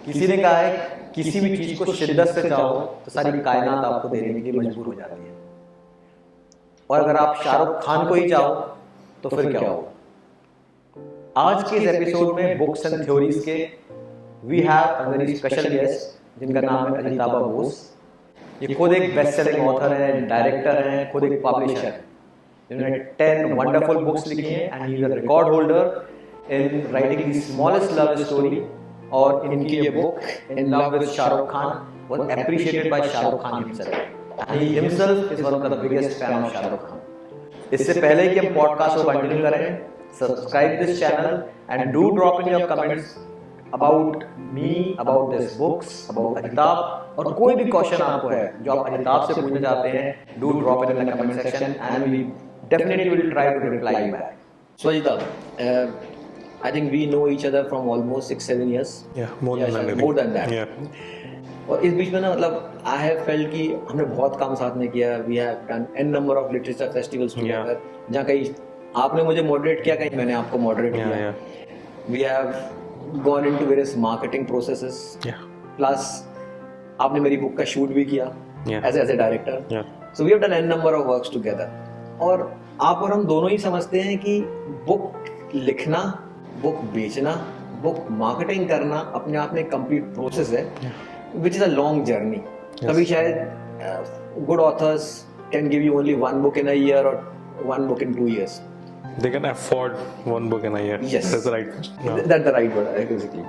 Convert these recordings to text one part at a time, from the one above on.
किसी ने कहा है किसी भी चीज को शिद्दत से चाहो तो सारी कायनात आपको देने के लिए मजबूर हो जाती है, और अगर आप शाहरुख खान को ही चाहो तो फिर क्या होगा। आज के इस एपिसोड में बुक्स एंड थ्योरीज के we have a very special guest जिनका नाम है अजिताबा बोस। ये खुद एक बेस्ट सेलिंग ऑथर है, डायरेक्टर हैं, खुद एक पब्लिशर है, जिन्होंने 10 वंडरफुल बुक्स लिखी हैं and he is a record holder in writing the smallest love story. और इनकी ये book in love with Shahrukh Khan was appreciated by Shahrukh Khan himself and he himself is one of the biggest fan of Shahrukh Khan. इससे पहले कि हम podcast को continue करें, subscribe this channel and do drop in your comments about me, about this books, about Ajitabh, और कोई भी question आपको है जो आप अजिताब से पूछना चाहते हैं, do drop it in the comment section and we definitely will try to reply you back. So Ajitab, I think we know each other from almost 6-7 years. Yeah, more than that. More than that. Yeah. और इस बीच में ना मतलब I have felt कि हमने बहुत काम साथ में किया. We have done n number of literature festivals together. जहाँ कहीं आपने मुझे moderate किया, कहीं मैंने आपको moderate किया. We have gone into various marketing processes. Yeah. Plus आपने मेरी बुक का shoot भी किया as a director. Yeah. So we have done n number of works together. और आप और हम दोनों ही समझते हैं कि बुक लिखना, बुक बेचना, बुक मार्केटिंग करना अपने आप में एक कंप्लीट प्रोसेस है, which is a long journey. कभी शायद good authors can give you only one book in a year और one book in 2 years. They can afford one book in a year. Yes, that's the right. No. That's the right word, basically.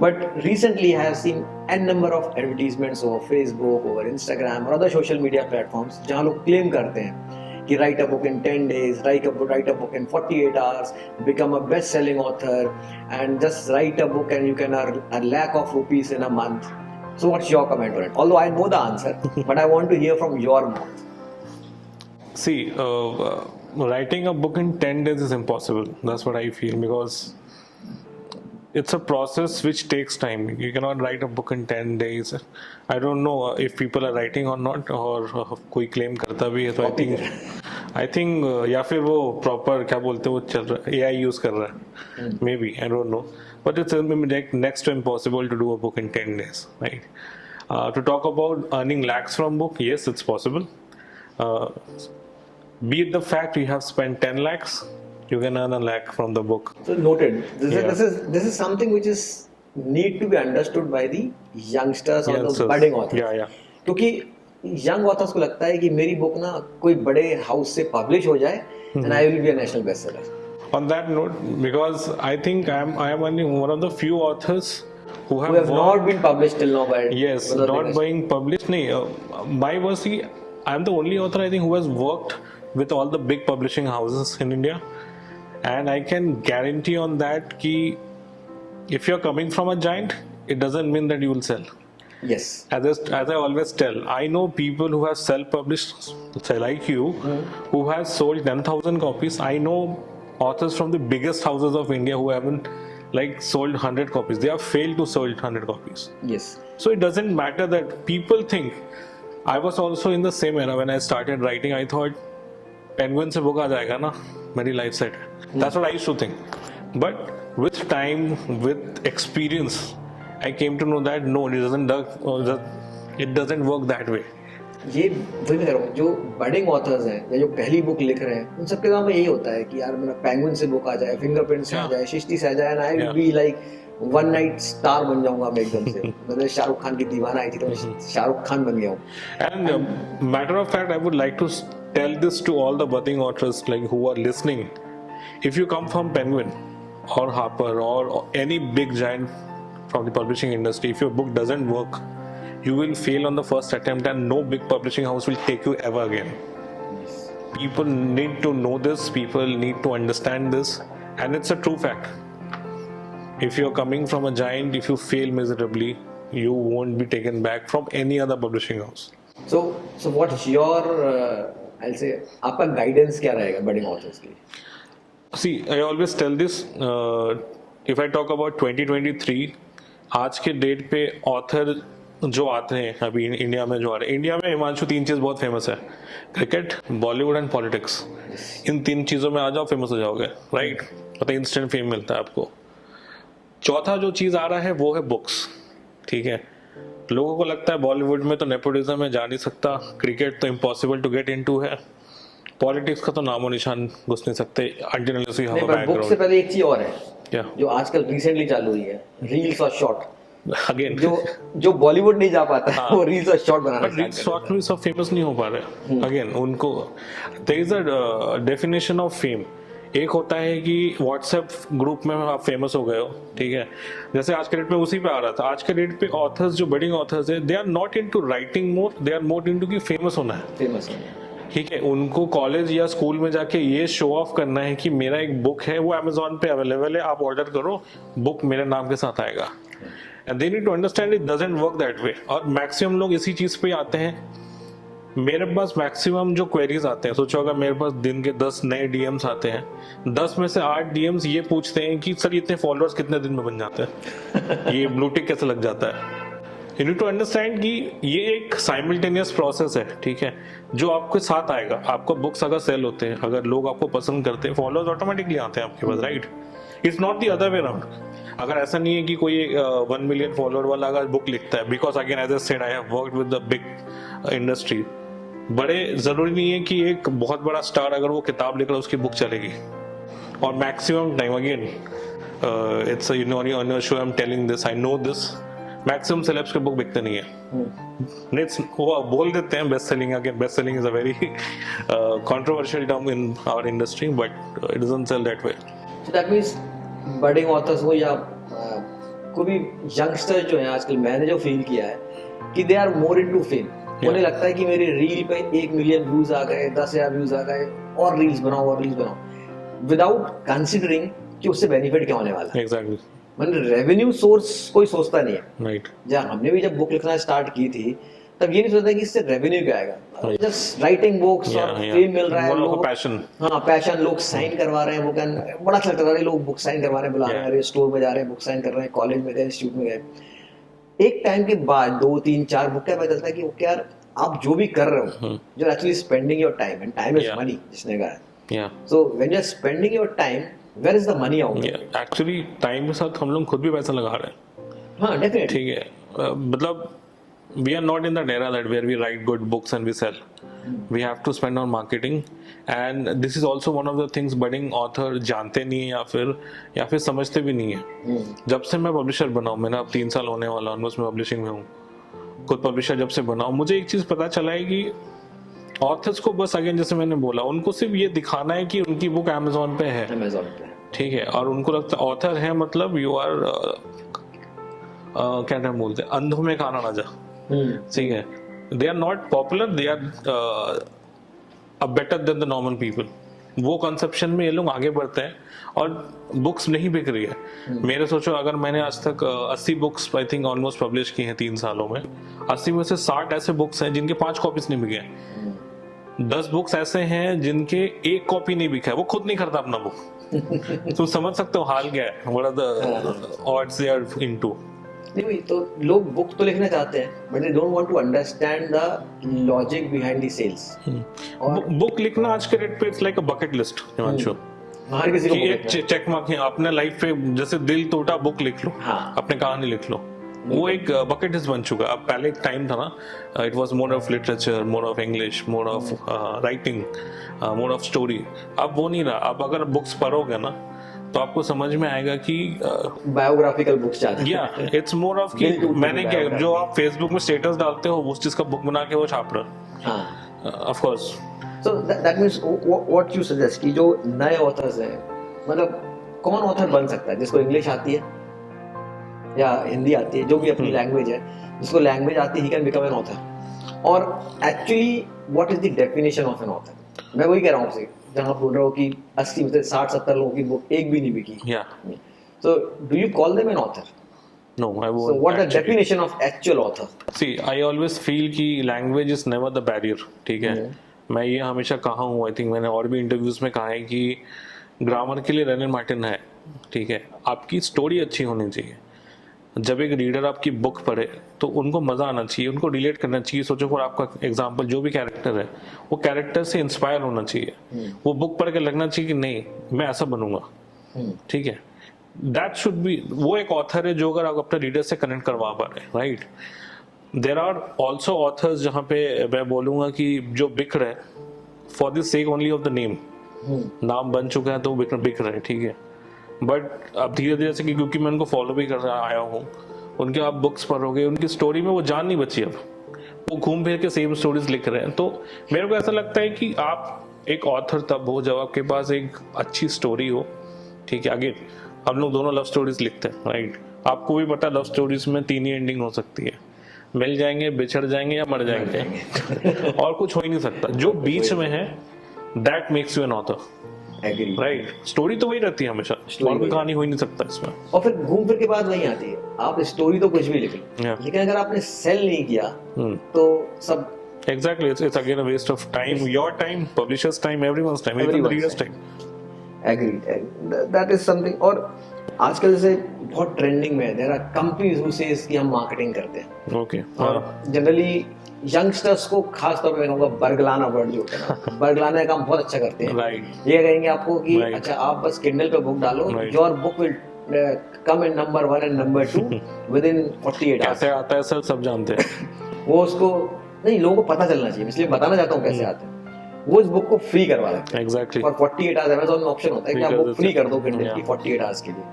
But recently, I have seen n number of advertisements over Facebook, over Instagram, or other social media platforms, जहाँ लोग claim करते हैं कि write a book in 10 days, write a book in 48 hours, become a best-selling author, and just write a book and you can earn a lakh of rupees in a month. So what's your comment on it? Although I know the answer, but I want to hear from your mouth. See, writing a book in 10 days is impossible. That's what I feel, because it's a process which takes time. You cannot write a book in 10 days. I don't know if people are writing or not, or कोई claim करता भी है तो I think या फिर वो proper क्या बोलते हैं वो चल रहा है, AI use कर रहा है, maybe, I don't know, but it's next to impossible to do a book in 10 days, right? To talk about earning lakhs from book, yes, it's possible. Be it the fact you have spent 10 lakhs, you can earn a lakh from the book. So noted. This is something which is need to be understood by the youngsters or the budding authors. Yeah. क्योंकि young authors को लगता है कि मेरी book ना कोई बड़े house से पब्लिश हो जाए and I will be a national bestseller. On that note, because I think I am only one of the few authors who have not been published till now by yes, not being published. My was I am the only author I think who has worked with all the big publishing houses in India. And I can guarantee on that कि if you're coming from a giant, it doesn't mean that you will sell. Yes. As I always tell, I know people who have self-published, like you, who have sold 10,000 copies. I know authors from the biggest houses of India who haven't sold 100 copies. They have failed to sell 100 copies. Yes. So it doesn't matter that people think. I was also in the same era when I started writing. I thought Penguin से book आ जाएगा ना, मेरी life set है. That's what I used to think. But with time, with experience, I came to know that no, it doesn't work that way. ये वही मैं कह रहा हूँ, जो बडिंग ऑथर्स हैं या जो पहली बुक लिख रहे हैं, उन सबके काम में यही होता है कि यार मेरा पेंगुइन से बुक आ जाए, फिंगरप्रिंट से आ जाए, शिष्टी से आ जाए, and I will be like one night star बन जाऊंगा मैं एकदम से. मतलब शाहरुख खान की दीवाना आई थी तो शाहरुख खान बन गया हूँ. And matter of fact, I would like to tell this to all the budding authors who are listening. If you come from Penguin or Harper or any big giant from the publishing industry, if your book doesn't work, you will fail on the first attempt and no big publishing house will take you ever again. People need to know this, people need to understand this, and it's a true fact. If you're coming from a giant, if you fail miserably, you won't be taken back from any other publishing house. So what's your I'll say आपका guidance क्या रहेगा budding authors के लिए? See, I always tell this. If I talk about 2023, आज के date पे author जो आते हैं अभी इंडिया में जो आ रहे हैं, इंडिया में हिमांशु 3 चीज़ बहुत फेमस है, क्रिकेट, बॉलीवुड एंड पॉलिटिक्स. इन 3 चीज़ों में आ जाओ, फेमस हो जाओगे, राइट? मतलब इंस्टेंट फेम मिलता है आपको. चौथा जो चीज़ आ रहा है वो है बुक्स. ठीक है। लोगों को लगता है बॉलीवुड में तो नेपोटिज्म में जा नहीं सकता, क्रिकेट तो इम्पॉसिबल टू गेट इनटू है, पॉलिटिक्स का तो नामो निशान घुस नहीं सकते until unless you have नहीं, a पर बुक से background. पहले एक चीज और है क्या जो आजकल रिसेंटली चालू हुई है, रील्स और शॉर्ट। अगेन जो बॉलीवुड नहीं जा पाता है, वो रील्स और शॉर्ट बनाना बट रील्स शॉर्ट में सब फेमस नहीं हो पा रहे। अगेन उनको there is a definition of fame. एक होता है कि व्हाट्सएप ग्रुप में आप फेमस हो गए हो, ठीक है, जैसे आज के डेट में उसी पे आ रहा था। आज के डेट पे ऑथर्स जो बडिंग ऑथर्स है, they are not into writing more, they are more into कि फेमस होना है, फेमस है। ठीक है। उनको कॉलेज या स्कूल में जाके ये शो ऑफ करना है कि मेरा एक बुक है, वो अमेजोन पे अवेलेबल है, आप ऑर्डर करो, बुक मेरे नाम के साथ आएगा। And they need to understand it doesn't work that way. और मैक्सिमम लोग इसी चीज पे आते हैं। मेरे पास मैक्सिमम जो क्वेरीज आते हैं, सोचो अगर मेरे पास दिन के 10 नए डीएम्स आते हैं, 10 में से 8 डीएम्स ये पूछते हैं कि सर इतने फॉलोअर्स कितने दिन में बन जाते हैं, ये ब्लू टिक कैसे लग जाता है। यू नीड टू अंडरस्टैंड कि ये एक साइमल्टेनियस प्रोसेस है, ठीक है, जो आपके साथ आएगा। आपको बुक्स अगर सेल होते हैं, अगर लोग आपको पसंद करते हैं, फॉलोअर्स ऑटोमेटिकली आते हैं आपके पास, right. It's not the other way around. अगर ऐसा नहीं है कि कोई 1 मिलियन फॉलोअर वाला अगर बुक लिखता है, because again as I said I have worked with the big industry, बड़े जरूरी नहीं है कि एक बहुत बड़ा स्टार अगर वो किताब लिख रहा है उसकी बुक चलेगी। और maximum time again it's you know on your show I am telling this, I know this, maximum celebs के बुक बिकते नहीं है। वो बोल देते हैं best selling, again best selling is a very controversial term in our industry, but it doesn't sell that way. So that means budding authors हो या कोई भी यंगस्टर जो है आजकल, मैंने जो फील किया है कि they are more into fame. उन्हें लगता है कि मेरी रील पे 1 मिलियन व्यूज आ गए, 10,000 व्यूज आ गए, और रील्स बनाओ और रील्स बनाओ, विदाउट कंसीडरिंग कि उससे बेनिफिट क्या होने वाला है। एग्जैक्टली, मतलब रेवेन्यू सोर्स कोई सोचता नहीं है। राइट। जब हमने भी जब बुक लिखना स्टार्ट की थी, तब ये नहीं सोचता कि इससे रेवेन्यू क्या आएगा, जस्ट राइटिंग बुक्स और फेम मिल रहा है, लोग पैशन, हाँ पैशन, लोग साइन करवा रहे हैं बुक, बड़ा अच्छा लगता है, लोग बुक साइन करवा रहे हैं, बुला रहे हैं, स्टोर में जा रहे हैं, बुक साइन कर रहे हैं, कॉलेज में गए, इंस्टीट्यूट में गए। एक टाइम के बाद 2, 3, 4 बुक का पता चलता है कि ओके यार, आप जो भी कर रहे हो, जो actually spending your time, and time is money जिसने कहा है, so when you are spending your time, where is the money out? Actually time के साथ हम लोग खुद भी पैसा लगा रहे हैं। हाँ डेफिनेटली, ठीक है, मतलब we are not in that era that where we write good books and we sell. We have to spend on marketing, and this is also one of the things budding author जानते नहीं है या फिर समझते भी नहीं है। जब से मैं पब्लिशर बना हूँ, मैंने अब 3 साल होने वाला ऑलमोस्ट मैं पब्लिशिंग में हूँ, खुद पब्लिशर जब से बना हूँ, मुझे एक चीज पता चला है कि ऑथर्स को बस अगेन जैसे मैंने बोला, उनको सिर्फ ये दिखाना है कि उनकी बुक अमेजोन पे है, ठीक है, और उनको लगता है ऑथर है मतलब यू आर क्या नाम बोलते हैं, अंधों में खाना ना जा, ठीक है। They are not popular, they are better than the normal people. वो कंसेप्शन में ये लोग आगे बढ़ते हैं और बुक्स नहीं बिक रही है। मेरे सोचो अगर मैंने आज तक 80 books I think almost publish की हैं 3 सालों में, 80 में से 60 ऐसे बुक्स हैं जिनके 5 कॉपीज नहीं बिके हैं। 10 बुक्स ऐसे हैं जिनके 1 कॉपी नहीं बिका है, वो खुद नहीं करता अपना बुक। तुम समझ सकते हो हाल क्या है, what are the odds they are into. नहीं, तो लोग बुक तो लिखना चाहते हैं, but they don't want to understand the logic behind the sales. Book लिखना आज के डेट पे it's like a bucket list, Himanshu. हर किसी को एक चेक मार्क है अपने लाइफ पे, जैसे दिल टूटा बुक लिख लो, अपने कहानी लिख लो, वो एक बकेट लिस्ट बन चुका है। अब पहले एक टाइम था ना, it was more of literature, more of English, more of writing, more of story. अब वो नहीं रहा। अब अगर बुक्स पढ़ोगे ना तो आपको समझ में आएगा कि बायोग्राफिकल बुक्स ज्यादा, या इट्स मोर ऑफ कि मैंने क्या, जो आप फेसबुक में स्टेटस डालते हो उस चीज का बुक बना के वो छाप रहे हैं, of course. So that means what you suggest कि जो नए ऑथर्स हैं, मतलब कौन ऑथर बन सकता है जिसको इंग्लिश आती है या हिंदी आती है, जो भी अपनी लैंग्वेज है, जिसको लैंग्वेज आती है, he can become an author. और actually what is the definition of an author? मैं वही कह रहा हूँ, जहाँ बोल रहा हूँ कि 80 में से 60-70 लोगों की बुक एक भी नहीं बिकी। So do you call them an author? No, I won't. So what is the definition of actual author? See, I always feel कि language is never the barrier, ठीक है। मैं ये हमेशा कहा हूँ, आई थिंक मैंने और भी इंटरव्यूज में कहा है कि ग्रामर के लिए रेनन मार्टिन है, ठीक है। आपकी स्टोरी अच्छी होनी चाहिए। जब एक रीडर आपकी बुक पढ़े तो उनको मजा आना चाहिए, उनको रिलेट करना चाहिए। सोचो फॉर आपका एग्जांपल, जो भी कैरेक्टर है वो कैरेक्टर से इंस्पायर होना चाहिए। वो बुक पढ़ के लगना चाहिए कि नहीं मैं ऐसा बनूंगा, ठीक है। दैट शुड बी, वो एक ऑथर है जो अगर आप अपने रीडर से कनेक्ट करवा पा रहे हैं, right. There are also authors जहाँ पे मैं बोलूंगा कि जो बिक रहे हैं for the sake only of the name, नाम बन चुका है तो बिक रहे हैं, ठीक है. बट अब धीरे धीरे से क्योंकि मैं उनको फॉलो भी कर रहा आया हूँ, उनके आप बुक्स पढ़ोगे, उनकी स्टोरी में वो जान नहीं बची, अब वो घूम फिर के सेम स्टोरीज लिख रहे हैं. तो मेरे को ऐसा लगता है कि आप एक ऑथर तब हो जब आपके पास एक अच्छी स्टोरी हो, ठीक है. अगेन हम लोग दोनों लव स्टोरीज लिखते हैं, राइट. आपको भी पता लव स्टोरीज में 3 ही एंडिंग हो सकती है, मिल जाएंगे, बिछड़ जाएंगे या मर जाएंगे और कुछ हो ही नहीं सकता. जो बीच में है that makes you an author, agree, right. Story तो वही रहती है हमेशा, और कोई कहानी हो ही नहीं सकता इसमें. और फिर घूम फिर के बाद वही आती है, आप स्टोरी तो कुछ भी लिखें, Yeah. लेकिन अगर आपने सेल नहीं किया तो सब Exactly, it's again a waste of time, your time, publisher's time, everyone's time, even the Everyone's reader's time. time. Agree, that is something. और आजकल जैसे बहुत ट्रेंडिंग में है, there are companies who says कि हम मार्केटिंग करते हैं, Okay. और जनरली यंगस्टर्स को खास तौर पे कहूंगा बरगलाना वर्ड जो होता है ना, बरगलाने का काम बहुत अच्छा करते हैं. Right. ये कहेंगे आपको कि Right. अच्छा आप बस किंडल पे बुक डालो, Right. Your book will come in number 1 and number 2 with in 48 hours. कैसे आता है सर, सब जानते हैं. वो उसको नहीं, लोगों को पता चलना चाहिए, इसलिए बताना चाहता हूँ कैसे आते हैं. वो इस बुक को फ्री करवा लेते हैं. Exactly. और 48 आवर्स अमेज़न में ऑप्शन होता है कि आप बुक फ्री कर दो किंडल की 48 आवर्स के लिए.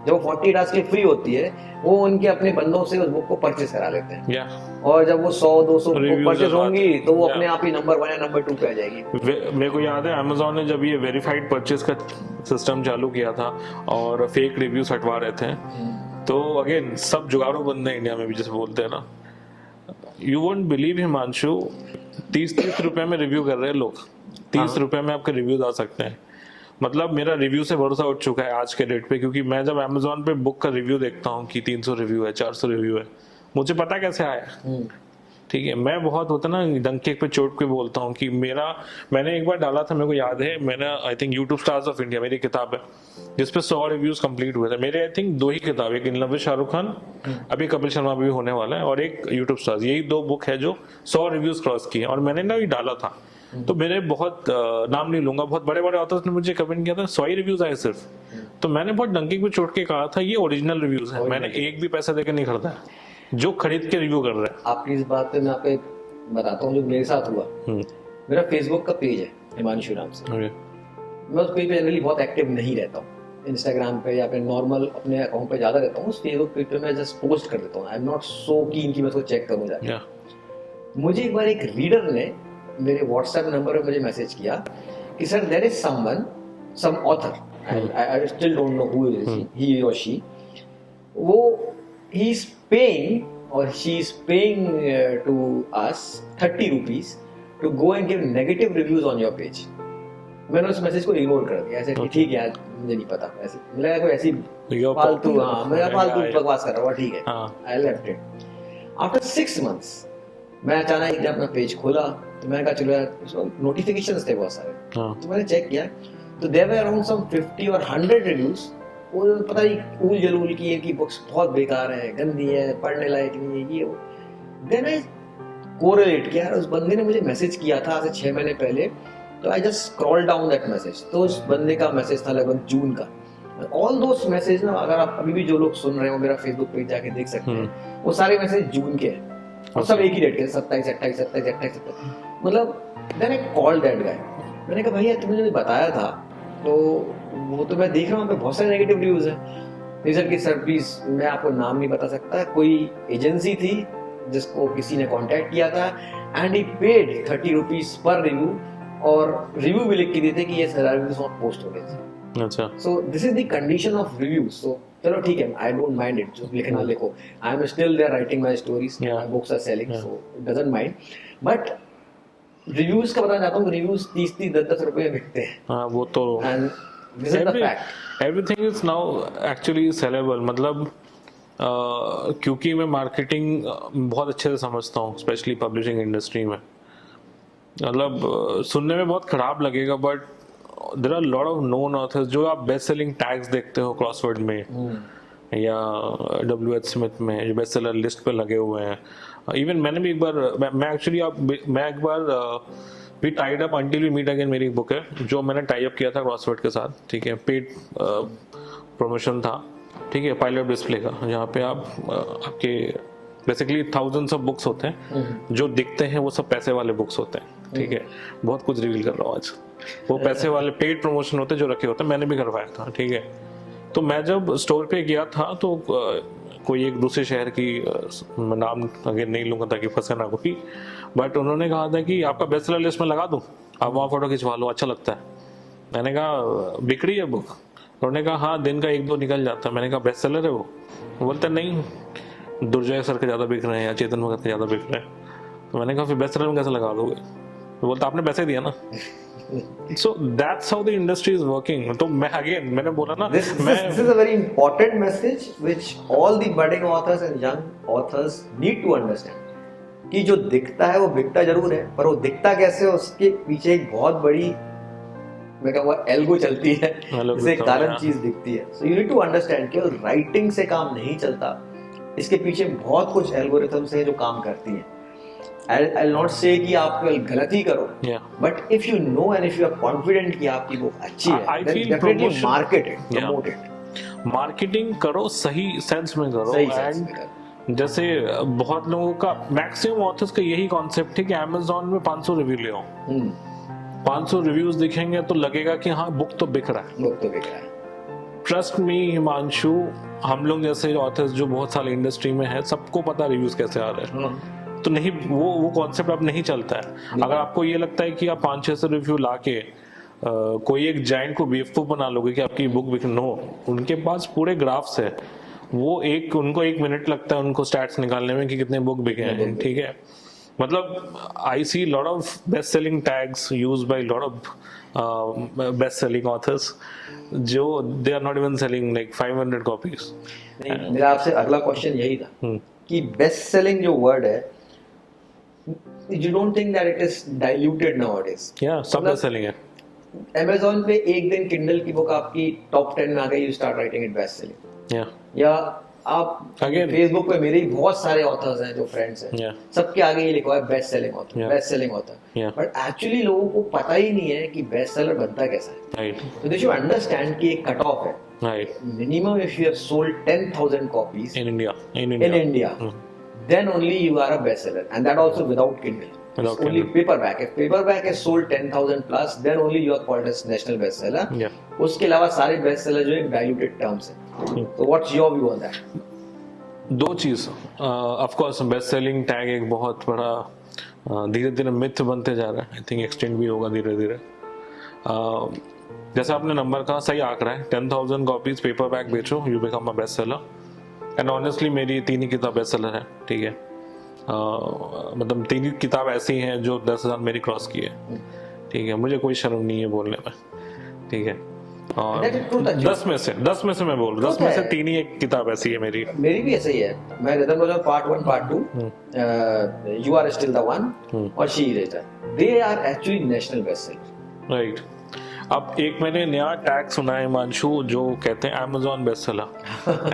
जब वो 48 आवर्स के लिए फ्री होती है, वो उनके अपने बंदों से उस बुक को परचेस करा लेते हैं. Yeah. और जब वो 100-200 Reviews परचेस होंगी तो वो Yeah. अपने आप ही नंबर 1 या नंबर 2 पे आ जाएगी. मेरे को याद है Amazon ने जब ये वेरीफाइड परचेज का सिस्टम चालू किया था और फेक रिव्यूज हटवा रहे थे, तो अगेन सब जुगाड़ू बंदे इंडिया में भी जैसे बोलते हैं ना, यू वोंट बिलीव हिमांशु, 30-30 रुपए में रिव्यू कर रहे हैं लोग. 30 रुपए में आपके रिव्यूज आ सकते हैं. मतलब मेरा रिव्यू से भरोसा उठ चुका है आज के डेट पे, क्योंकि मैं जब Amazon पे बुक का रिव्यू देखता हूँ कि 300 रिव्यू है, 400 रिव्यू है, मुझे पता कैसे आया, ठीक है. मैं बहुत होता ना डंके पे चोट के बोलता हूँ कि मैंने एक बार डाला था, मेरे को याद है, मैंने I think YouTube stars of India मेरी किताब है जिसपे 100 रिव्यूज कंप्लीट हुए थे मेरे. आई थिंक 2 ही किताब, एक इन लव विद शाहरुख खान, अभी कपिल शर्मा भी होने वाला है, और एक यूट्यूब स्टार्स. यही 2 बुक है जो 100 रिव्यूज क्रॉस किए, और मैंने ना ये डाला था. तो मेरे बहुत नाम नहीं लूंगा, बहुत बड़े बड़े ऑथर्स ने मुझे कमेंट किया था 100 ही रिव्यूज आए सिर्फ. तो मैंने बहुत डंके पे चोट के कहा था ये ओरिजिनल रिव्यूज है, मैंने एक भी पैसा देकर नहीं खरीदा है, जो खरीद के रिव्यू कर रहे हैं. आपकी इस बात पे मैं आपको एक बताता हूँ जो मेरे साथ हुआ. मेरा फेसबुक का पेज है हिमांशु नाम से. Okay. मैं उस पेज पे जनरली बहुत एक्टिव नहीं रहता हूँ. इंस्टाग्राम पे या फिर नॉर्मल अपने अकाउंट पे ज्यादा रहता हूँ. उस फेसबुक पेज पे मैं जस्ट पोस्ट कर देता हूँ. आई एम नॉट सो कीन कि मैं उसको चेक करूँ जाके. Yeah. मुझे एक बार एक रीडर ने मेरे व्हाट्सएप नंबर पे मुझे मैसेज किया कि sir there is someone, some author, I still don't know who is he और शी, वो ही इज पेइंग और she is paying to us 30 rupees to go and give negative reviews on your page. मैंने उस message को ignore कर दिया, ऐसे कि ठीक है यार मुझे नहीं पता, ऐसे लगा कोई ऐसी फालतू, हाँ मैं फालतू बकवास कर रहा हूँ, ठीक है, I left it. After 6 months मैं अचानक एक अपना पेज खोला तो मैंने कहा चलो यार, नोटिफिकेशंस थे बहुत सारे, तो मैंने चेक किया तो देयर वर अराउंड सम 50 और 100 रिव्यूज. वो पता नहीं ऊल जलूल की इनकी बुक्स बहुत बेकार है, गंदी है, पढ़ने लायक नहीं है, ये वो. देन आई कोरिलेट किया, उस बंदे ने मुझे मैसेज किया था आज से 6 महीने पहले, तो I just scroll down that message. तो उस बंदे का मैसेज था लगभग जून का. ऑल दोस मैसेज ना, अगर आप अभी भी जो लोग सुन रहे हो मेरा फेसबुक पेज जाके देख सकते हैं, वो सारे मैसेज जून के हैं और सब एक ही डेट के, 27, 28, 27, 28, 27. मतलब then I called that guy. मैंने कहा भैया तुमने मुझे बताया था, तो वो तो मैं देख रहा हूँ पे बहुत सारे नेगेटिव रिव्यूज हैं. नहीं सर कि सर प्लीज, मैं आपको नाम नहीं बता सकता, कोई एजेंसी थी जिसको किसी ने कांटेक्ट किया था एंड ही पेड 30 रुपीस पर रिव्यू, और रिव्यू भी लिख के देते कि ये सारा रिव्यूज नॉट पोस्ट हो गए थे. अच्छा. So this is the condition of reviews. So चलो ठीक है, आई डोंट माइंड इट, जो लिखना लिखो, I am still there writing my stories, my books are selling, so it doesn't mind. But reviews का बताना चाहता हूँ, रिव्यूज 30-30, 10-10 रुपए में बिकते हैं. हाँ वो तो, and this is the fact. Everything is now actually saleable. मतलब क्योंकि मैं मार्केटिंग बहुत अच्छे से समझता हूँ, स्पेशली पब्लिशिंग इंडस्ट्री में. मतलब सुनने में बहुत खराब लगेगा, but there are lot of known authors जो आप बेस्ट सेलिंग टैग्स देखते हो क्रॉसवर्ड में या WH स्मिथ में, जो बेस्ट सेलर लिस्ट पे लगे हुए हैं. इवन मैंने भी एक बार, मैं एक बार we tied up until we meet again, मेरी बुक है जो मैंने टाई अप किया था क्रॉसवर्ड के साथ, ठीक है, पेड प्रमोशन था, ठीक है, पायलट डिस्प्ले का, जहाँ पे आप आपके बेसिकली थाउजेंड्स ऑफ बुक्स होते हैं, जो दिखते हैं वो सब पैसे वाले बुक्स होते हैं, ठीक है, बहुत कुछ रिवील कर रहा हूँ आज। वो पैसे वाले पेड प्रमोशन होते हैं जो रखे होते हैं, मैंने भी करवाया था, ठीक है। तो मैं जब स्टोर पे गया था तो कोई एक दूसरे शहर की मैं नाम अगर नहीं लूंगा ताकि फंसे ना कोई, बट उन्होंने कहा था कि आपका बेस्ट सेलर लिस्ट में लगा दूं, आप वहाँ फोटो खिंचवा लो, अच्छा लगता है। मैंने कहा बिक रही है बुक? उन्होंने कहा हाँ, दिन का 1-2 निकल जाता है। मैंने कहा बेस्ट सेलर है वो? बोलते नहीं, दुर्जय सर के ज़्यादा बिक रहे हैं या चेतन भगत के ज़्यादा बिक रहे हैं। तो मैंने कहा फिर बेस्ट सेलर में कैसे लगा दोगे? तो बोलता आपने पैसे दिया ना। So that's how the industry is working. तो मैंने बोला ना, This is a very important message which all the budding authors and young authors need to understand. कि जो दिखता है वो बिकता जरूर है, पर वो दिखता कैसे है उसके पीछे एक बहुत बड़ी, मैं कहूँगा, एल्गो चलती है जिससे एक कारण चीज दिखती है। So you need to understand कि राइटिंग से काम नहीं चलता, इसके पीछे बहुत कुछ एल्गोरिथम्स हैं जो काम करती हैं। I'll not say कि आप गलत ही करो, but if you know and if you are confident कि आपकी बुक अच्छी है, then definitely market it, promote it. Marketing करो, सही सेंस में करो। एंड जैसे बहुत लोगों का, मैक्सिमम ऑथर्स का यही कॉन्सेप्ट है कि Amazon में 500 रिव्यू ले आओ, 500 रिव्यूज दिखेंगे तो लगेगा कि हाँ बुक तो बिक रहा है, बुक तो बिक रहा है। ट्रस्ट मी हिमांशु, हम लोग जैसे ऑथर्स जो बहुत साल इंडस्ट्री में है, सबको पता रिव्यूज कैसे आ रहे हैं। तो नहीं, वो कॉन्सेप्ट अब नहीं चलता है। अगर आपको ये लगता है कि आप 500-600 रिव्यू लाके कोई एक जायंट को बेवकूफ बना लोगे कि आपकी बुक बिक, नो, उनके पास पूरे ग्राफ्स है। वो उनको 1 मिनट लगता है उनको स्टैट्स निकालने में कि कितने बुक बिके हैं, ठीक है। मतलब I see lot of best selling tags used by lot of best selling authors, जो they are not even selling like 500 copies. मेरा आपसे अगला क्वेश्चन यही था कि बेस्ट सेलिंग जो वर्ड है, you don't think that it is diluted nowadays? Yeah, सब बेस्ट सेलिंग है। Amazon पे एक दिन Kindle की बुक आपकी टॉप 10 में आ गई, you start writing it best selling. या आप Facebook पे मेरे ही बहुत सारे ऑथर्स हैं जो फ्रेंड्स हैं, सबके आगे ये लिखा है best selling author, best selling author, but actually लोगों को पता ही नहीं है कि बेस्ट सेलर बनता कैसा है। तो दे शुड अंडरस्टैंड कि एक कट ऑफ है, minimum if you have sold 10,000 copies in India, then only you are a bestseller, and that also without Kindle. Without only Kindle. Paperback. If paperback has sold 10,000 plus, then only you are called as national bestseller. उसके अलावा सारे bestseller जो एक diluted terms है। So what's your view on that? दो चीज, of course best selling tag एक बहुत बड़ा धीरे धीरे मिथ बनते जा रहा है। आई थिंक एक्सटेंड भी होगा धीरे धीरे। जैसे आपने नंबर कहा, सही आंकड़ा है, 10,000 कॉपीज पेपरबैक बेचो, you become a best seller. And honestly मेरी 3 ही किताब बेस्ट सेलर है, ठीक है। मतलब 3 ही किताब ऐसी हैं जो 10,000 मेरी क्रॉस की है, ठीक है। मुझे कोई शर्म नहीं है बोलने में, ठीक है। और 10 में से मैं बोल रहा हूँ, 10 में से 3 ही एक किताब ऐसी है मेरी भी ऐसे ही है। मैं rhythm Roger part 1 part 2, you are still the one और she eraser, they are actually national best seller, right. अब एक मैंने नया टैग सुना है हिमांशु, जो कहते हैं Amazon best seller.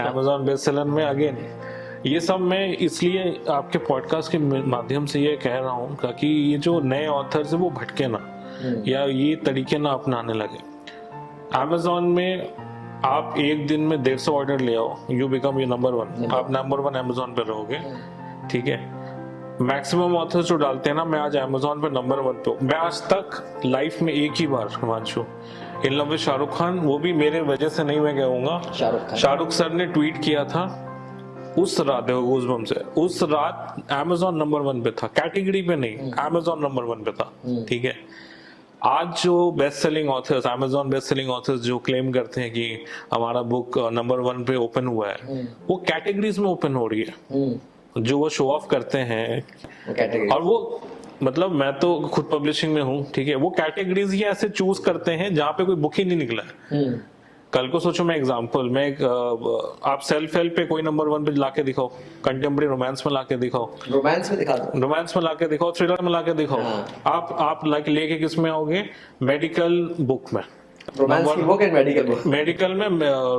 Amazon best seller में अगेन ये सब मैं इसलिए आपके पॉडकास्ट के माध्यम से ये कह रहा हूँ ताकि ये जो नए ऑथर्स है वो भटके ना, या ये तरीके ना अपनाने लगे। Amazon में आप एक दिन में 150 ऑर्डर ले आओ, यू बिकम यू नंबर 1, आप नंबर 1 Amazon पे रहोगे, ठीक है। मैक्सिमम ऑथर्स जो डालते हैं ना, मैं आज Amazon पे नंबर 1 पे, मैं आज तक लाइफ में एक ही बार Himanshu in love with Shahrukh Khan, वो भी मेरे वजह से नहीं, मैं कहूँगा शाहरुख सर ने ट्वीट किया था उस रात, देखो गूज़बम्प से, उस रात Amazon नंबर 1 पे था, कैटेगरी पे नहीं, Amazon नंबर 1 पे था, ठीक है। आज जो best selling authors, Amazon best selling authors जो क्लेम करते हैं कि हमारा बुक नंबर 1 पे ओपन हुआ है, वो कैटेगरीज में ओपन हो रही है, जो वो शो ऑफ करते हैं। और वो मतलब मैं तो खुद पब्लिशिंग में हूँ, ठीक है, वो कैटेगरीज ही ऐसे चूज करते हैं जहाँ पे कोई बुक ही नहीं निकला है। कल को सोचो, मैं एग्जांपल में आप सेल्फ हेल्प पे कोई नंबर 1 पे लाके दिखाओ, कंटेम्प्रेरी रोमांस में लाके दिखाओ, रोमांस में लाके दिखाओ, थ्रिलर में लाके दिखाओ, आप लाके लेके किस में आओगे? मेडिकल बुक में, रोमांस की बुक एंड मेडिकल में,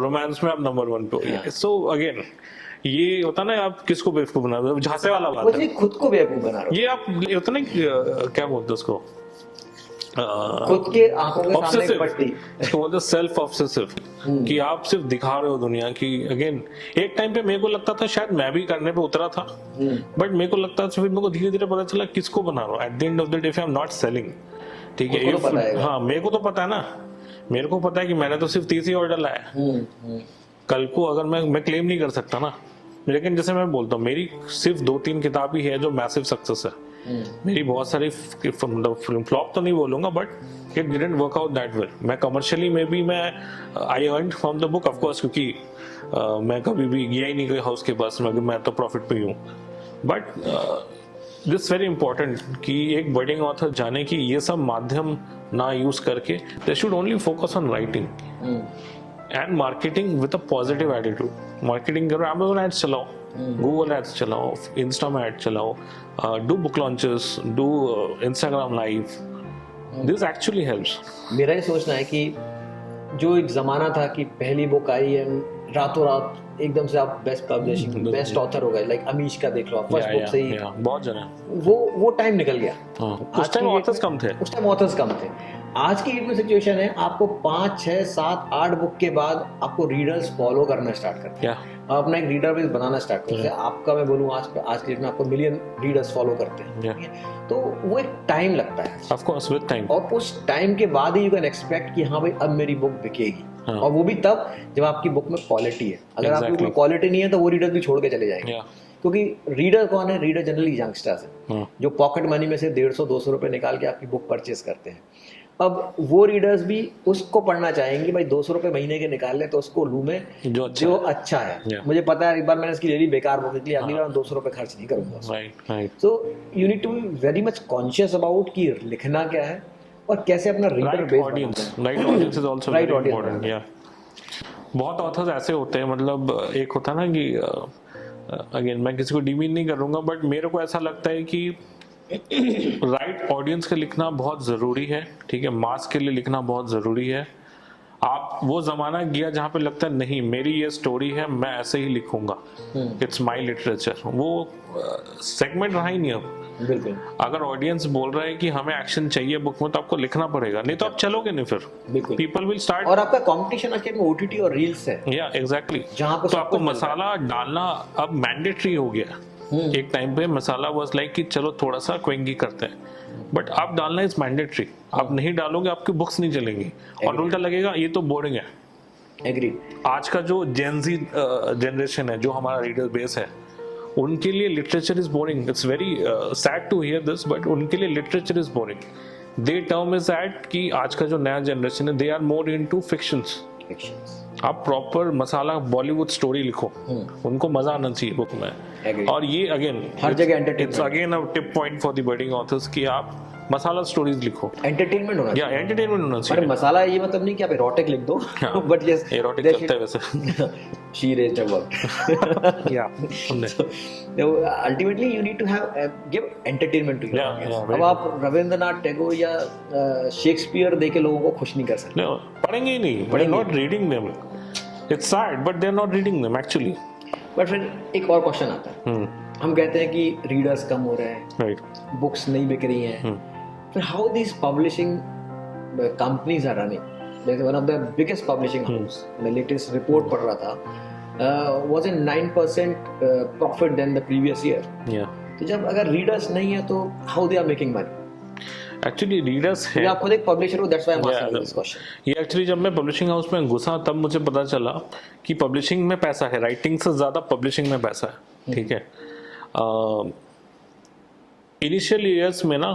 रोमांस में आप नंबर 1 पे हो। सो अगेन ये होता ना, आप किसको बेवकूफ बना रहे हो, झांसे वाला बात है, खुद को बेवकूफ बना रहे हो। ये आप होता ना क्या बोलते उसको, खुद के आंखों के सामने एक पट्टी। इसको बोलते सेल्फ ऑब्सेसिव, कि आप सिर्फ दिखा रहे हो दुनिया की। अगेन एक टाइम पे मेरे को लगता था शायद मैं भी करने पे उतरा था, बट मेरे को लगता था, फिर मेरे को धीरे धीरे पता चला किसको बना रहा हूँ। At the end of the day I am not selling, ठीक है, खुद को तो पता है। हाँ मेरे को तो पता है ना, मेरे को पता है कि मैंने तो सिर्फ 30 ही ऑर्डर लाया। कल को अगर मैं क्लेम नहीं कर सकता ना, लेकिन जैसे मैं बोलता हूँ मेरी सिर्फ 2-3 किताब ही है जो मैसिव सक्सेस है। मेरी बहुत सारी फिल्म फ्लॉप तो नहीं बोलूंगा, but it didn't work out that well. मैं कमर्शियली में भी मैं I earned from the book of course, क्योंकि मैं कभी भी गया ही नहीं कोई हाउस के पास में, मैं तो प्रॉफिट पे ही हूँ। बट दिस वेरी इंपॉर्टेंट कि एक बडिंग ऑथर जाने की ये सब माध्यम ना यूज करके they should only focus on writing and marketing with a positive attitude. Marketing करो, Amazon एड्स चलाओ, गूगल एड्स चलाओ, इंस्टा में एड चलाओ, do book launches, do Instagram live, this actually helps. मेरा ये सोचना है कि जो एक जमाना था कि पहली बुक आई एंड रातों रात एकदम से आप बेस्ट पब्लिशिंग बेस्ट ऑथर हो गए, लाइक अमीश का देख लो, फर्स्ट बुक से ही बहुत जने वो टाइम निकल गया। उस टाइम ऑथर्स कम थे, उस टाइम ऑथर्स कम थे। आज की डेट में सिचुएशन है, आपको 5, 6, 7, 8 बुक के बाद आपको रीडर्स फॉलो करना स्टार्ट करते हैं, आप अपना एक रीडर बेस बनाना स्टार्ट करते हैं। आपका मैं बोलूँ आज की डेट में आपको मिलियन रीडर्स फॉलो करते हैं, तो वो एक टाइम लगता है, ऑफ कोर्स विद टाइम, और उस टाइम के बाद ही यू कैन एक्सपेक्ट कि हाँ भाई अब मेरी बुक बिकेगी। और वो भी तब जब आपकी बुक में क्वालिटी है। अगर आपकी बुक में क्वालिटी नहीं है तो वो रीडर भी छोड़ के चले जाएंगे, क्योंकि रीडर कौन है? रीडर जनरली यंगस्टर्स है जो पॉकेट मनी में से 150-200 रुपए निकाल के आपकी बुक परचेज करते हैं। अब वो रीडर्स भी उसको पढ़ना चाहेंगे, भाई 200 रुपए महीने के निकाल ले तो उसको लू में जो अच्छा है। मुझे पता है एक बार मैंने इसकी ले ली बेकार बुक निकली, अगली बार 200 रुपए खर्च नहीं करूंगा। So you need to be very much conscious about कि लिखना क्या है और कैसे अपना reader base audience, right audience is also very important. या बहुत ऑथर्स ऐसे होते हैं, मतलब एक होता है ना कि अगेन मैं किसी को डिमीन नहीं करूंगा, बट मेरे को ऐसा लगता है कि राइट ऑडियंस के लिखना बहुत ज़रूरी है, ठीक है, मास के लिए लिखना बहुत ज़रूरी है। आप वो ज़माना गया जहाँ पे लगता है नहीं मेरी ये स्टोरी है, मैं ऐसे ही लिखूंगा, इट्स माई लिटरेचर, वो सेगमेंट रहा ही नहीं अब। बिल्कुल। अगर ऑडियंस बोल रहा है कि हमें एक्शन चाहिए बुक में, तो आपको लिखना पड़ेगा, नहीं तो आप चलोगे नहीं फिर। बिल्कुल। पीपल विल स्टार्ट, और आपका कंपटीशन आज के में ओटीटी और रील्स है। या एग्जैक्टली, जहाँ पे तो आपको मसाला डालना अब मैंडेटरी हो गया। एक टाइम पे मसाला वाज लाइक कि चलो थोड़ा सा क्विंगी करते हैं, बट आप डालना इज मैंडेटरी। आप नहीं डालोगे आपकी बुक्स नहीं चलेंगी, और उल्टा लगेगा ये तो बोरिंग है। एग्री। आज का जो जेनजी जनरेशन है, जो हमारा रीडर बेस है, उनके लिए literature is boring. It's very sad to hear this, but उनके लिए literature is boring. They term is that कि आज का जो नया जनरेशन है, they are more into fictions. आप प्रॉपर मसाला बॉलीवुड स्टोरी लिखो, उनको मजा आना चाहिए बुक में। और ये अगेन हर जगह entertainment, it's again a tip point for the budding authors कि आप मसाला स्टोरीज लिखो, एंटरटेनमेंट होना चाहिए। एंटरटेनमेंट होना चाहिए। अरे मसाला ये मतलब नहीं कि आप एरोटिक लिख दो, बट यस एरोटिक चलता है वैसे। शी रेज्ड अ वर्क, या ultimately you need to have give entertainment to your. अब आप रविंद्रनाथ टैगोर या शेक्सपियर देके लोगों को खुश नहीं कर सकते। पढ़ेंगे ही नहीं, they are not reading them. It's sad but they are not reading them actually. But फिर एक और क्वेश्चन आता है, हम कहते हैं कि रीडर्स कम हो रहे हैं, राइट, बुक्स नहीं बिक रही हैं, फिर how this publishing companies are running? One of the biggest publishing house, मैं लेटेस्ट रिपोर्ट पढ़ रहा था, was in 9% profit than the previous year. तो जब अगर रीडर्स नहीं है तो how they are making money? Actually readers है, आप खुद एक पब्लिशर हो, that's why I am asking this question. ये एक्चुअली जब मैं पब्लिशिंग हाउस में घुसा तब मुझे पता चला कि पब्लिशिंग में पैसा है, राइटिंग से ज्यादा पब्लिशिंग में पैसा है, ठीक है। इनिशियल ईयर्स में ना,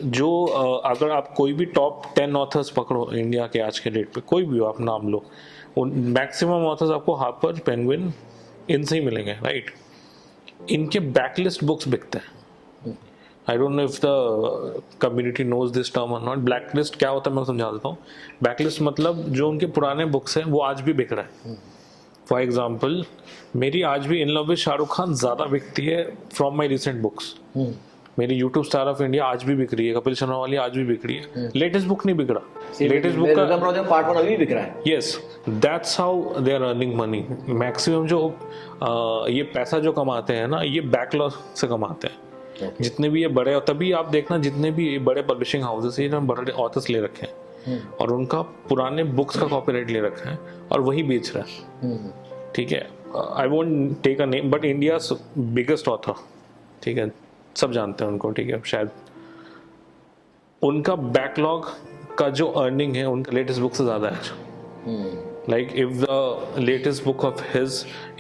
जो अगर आप कोई भी टॉप 10 ऑथर्स पकड़ो इंडिया के आज के डेट पे, कोई भी हो आप नाम लो, मैक्सिमम ऑथर्स आपको हार्पर, पेंगुइन, इनसे ही मिलेंगे, राइट। इनके बैकलिस्ट बुक्स बिकते हैं। I don't know if the community knows this term और नॉट। ब्लैकलिस्ट क्या होता है मैं समझा देता हूँ। बैकलिस्ट मतलब जो उनके पुराने बुक्स हैं वो आज भी बिक रहा है। फॉर एग्जाम्पल, मेरी आज भी इन लव विद शाहरुख खान ज़्यादा बिकती है फ्रॉम माई रिसेंट बुक्स। मेरी यूट्यूब स्टार ऑफ इंडिया आज भी बिक रही है, कपिल शर्मा वाली आज भी बिक रही है। लेटेस्ट बुक नहीं बिक रहा, लेटेस्ट बुक का पार्ट 1 अभी बिक रहा है। Yes, that's how they are earning money. Maximum जो ये पैसा जो कमाते हैं ना, ये बैकलॉग से कमाते हैं। जितने भी ये बड़े, तभी आप देखना जितने भी ये बड़े पब्लिशिंग हाउसेस हैं इन्होंने बड़े ऑथर्स ले रखे हैं और उनका पुराने बुक्स का कॉपीराइट ले रखा है और वही बेच रहा है, ठीक है। I won't take a name but India biggest author, ठीक है, सब जानते हैं उनको, ठीक है। शायद उनका बैकलॉग का जो अर्निंग है उनका लेटेस्ट बुक से ज़्यादा है। Like if the latest book of his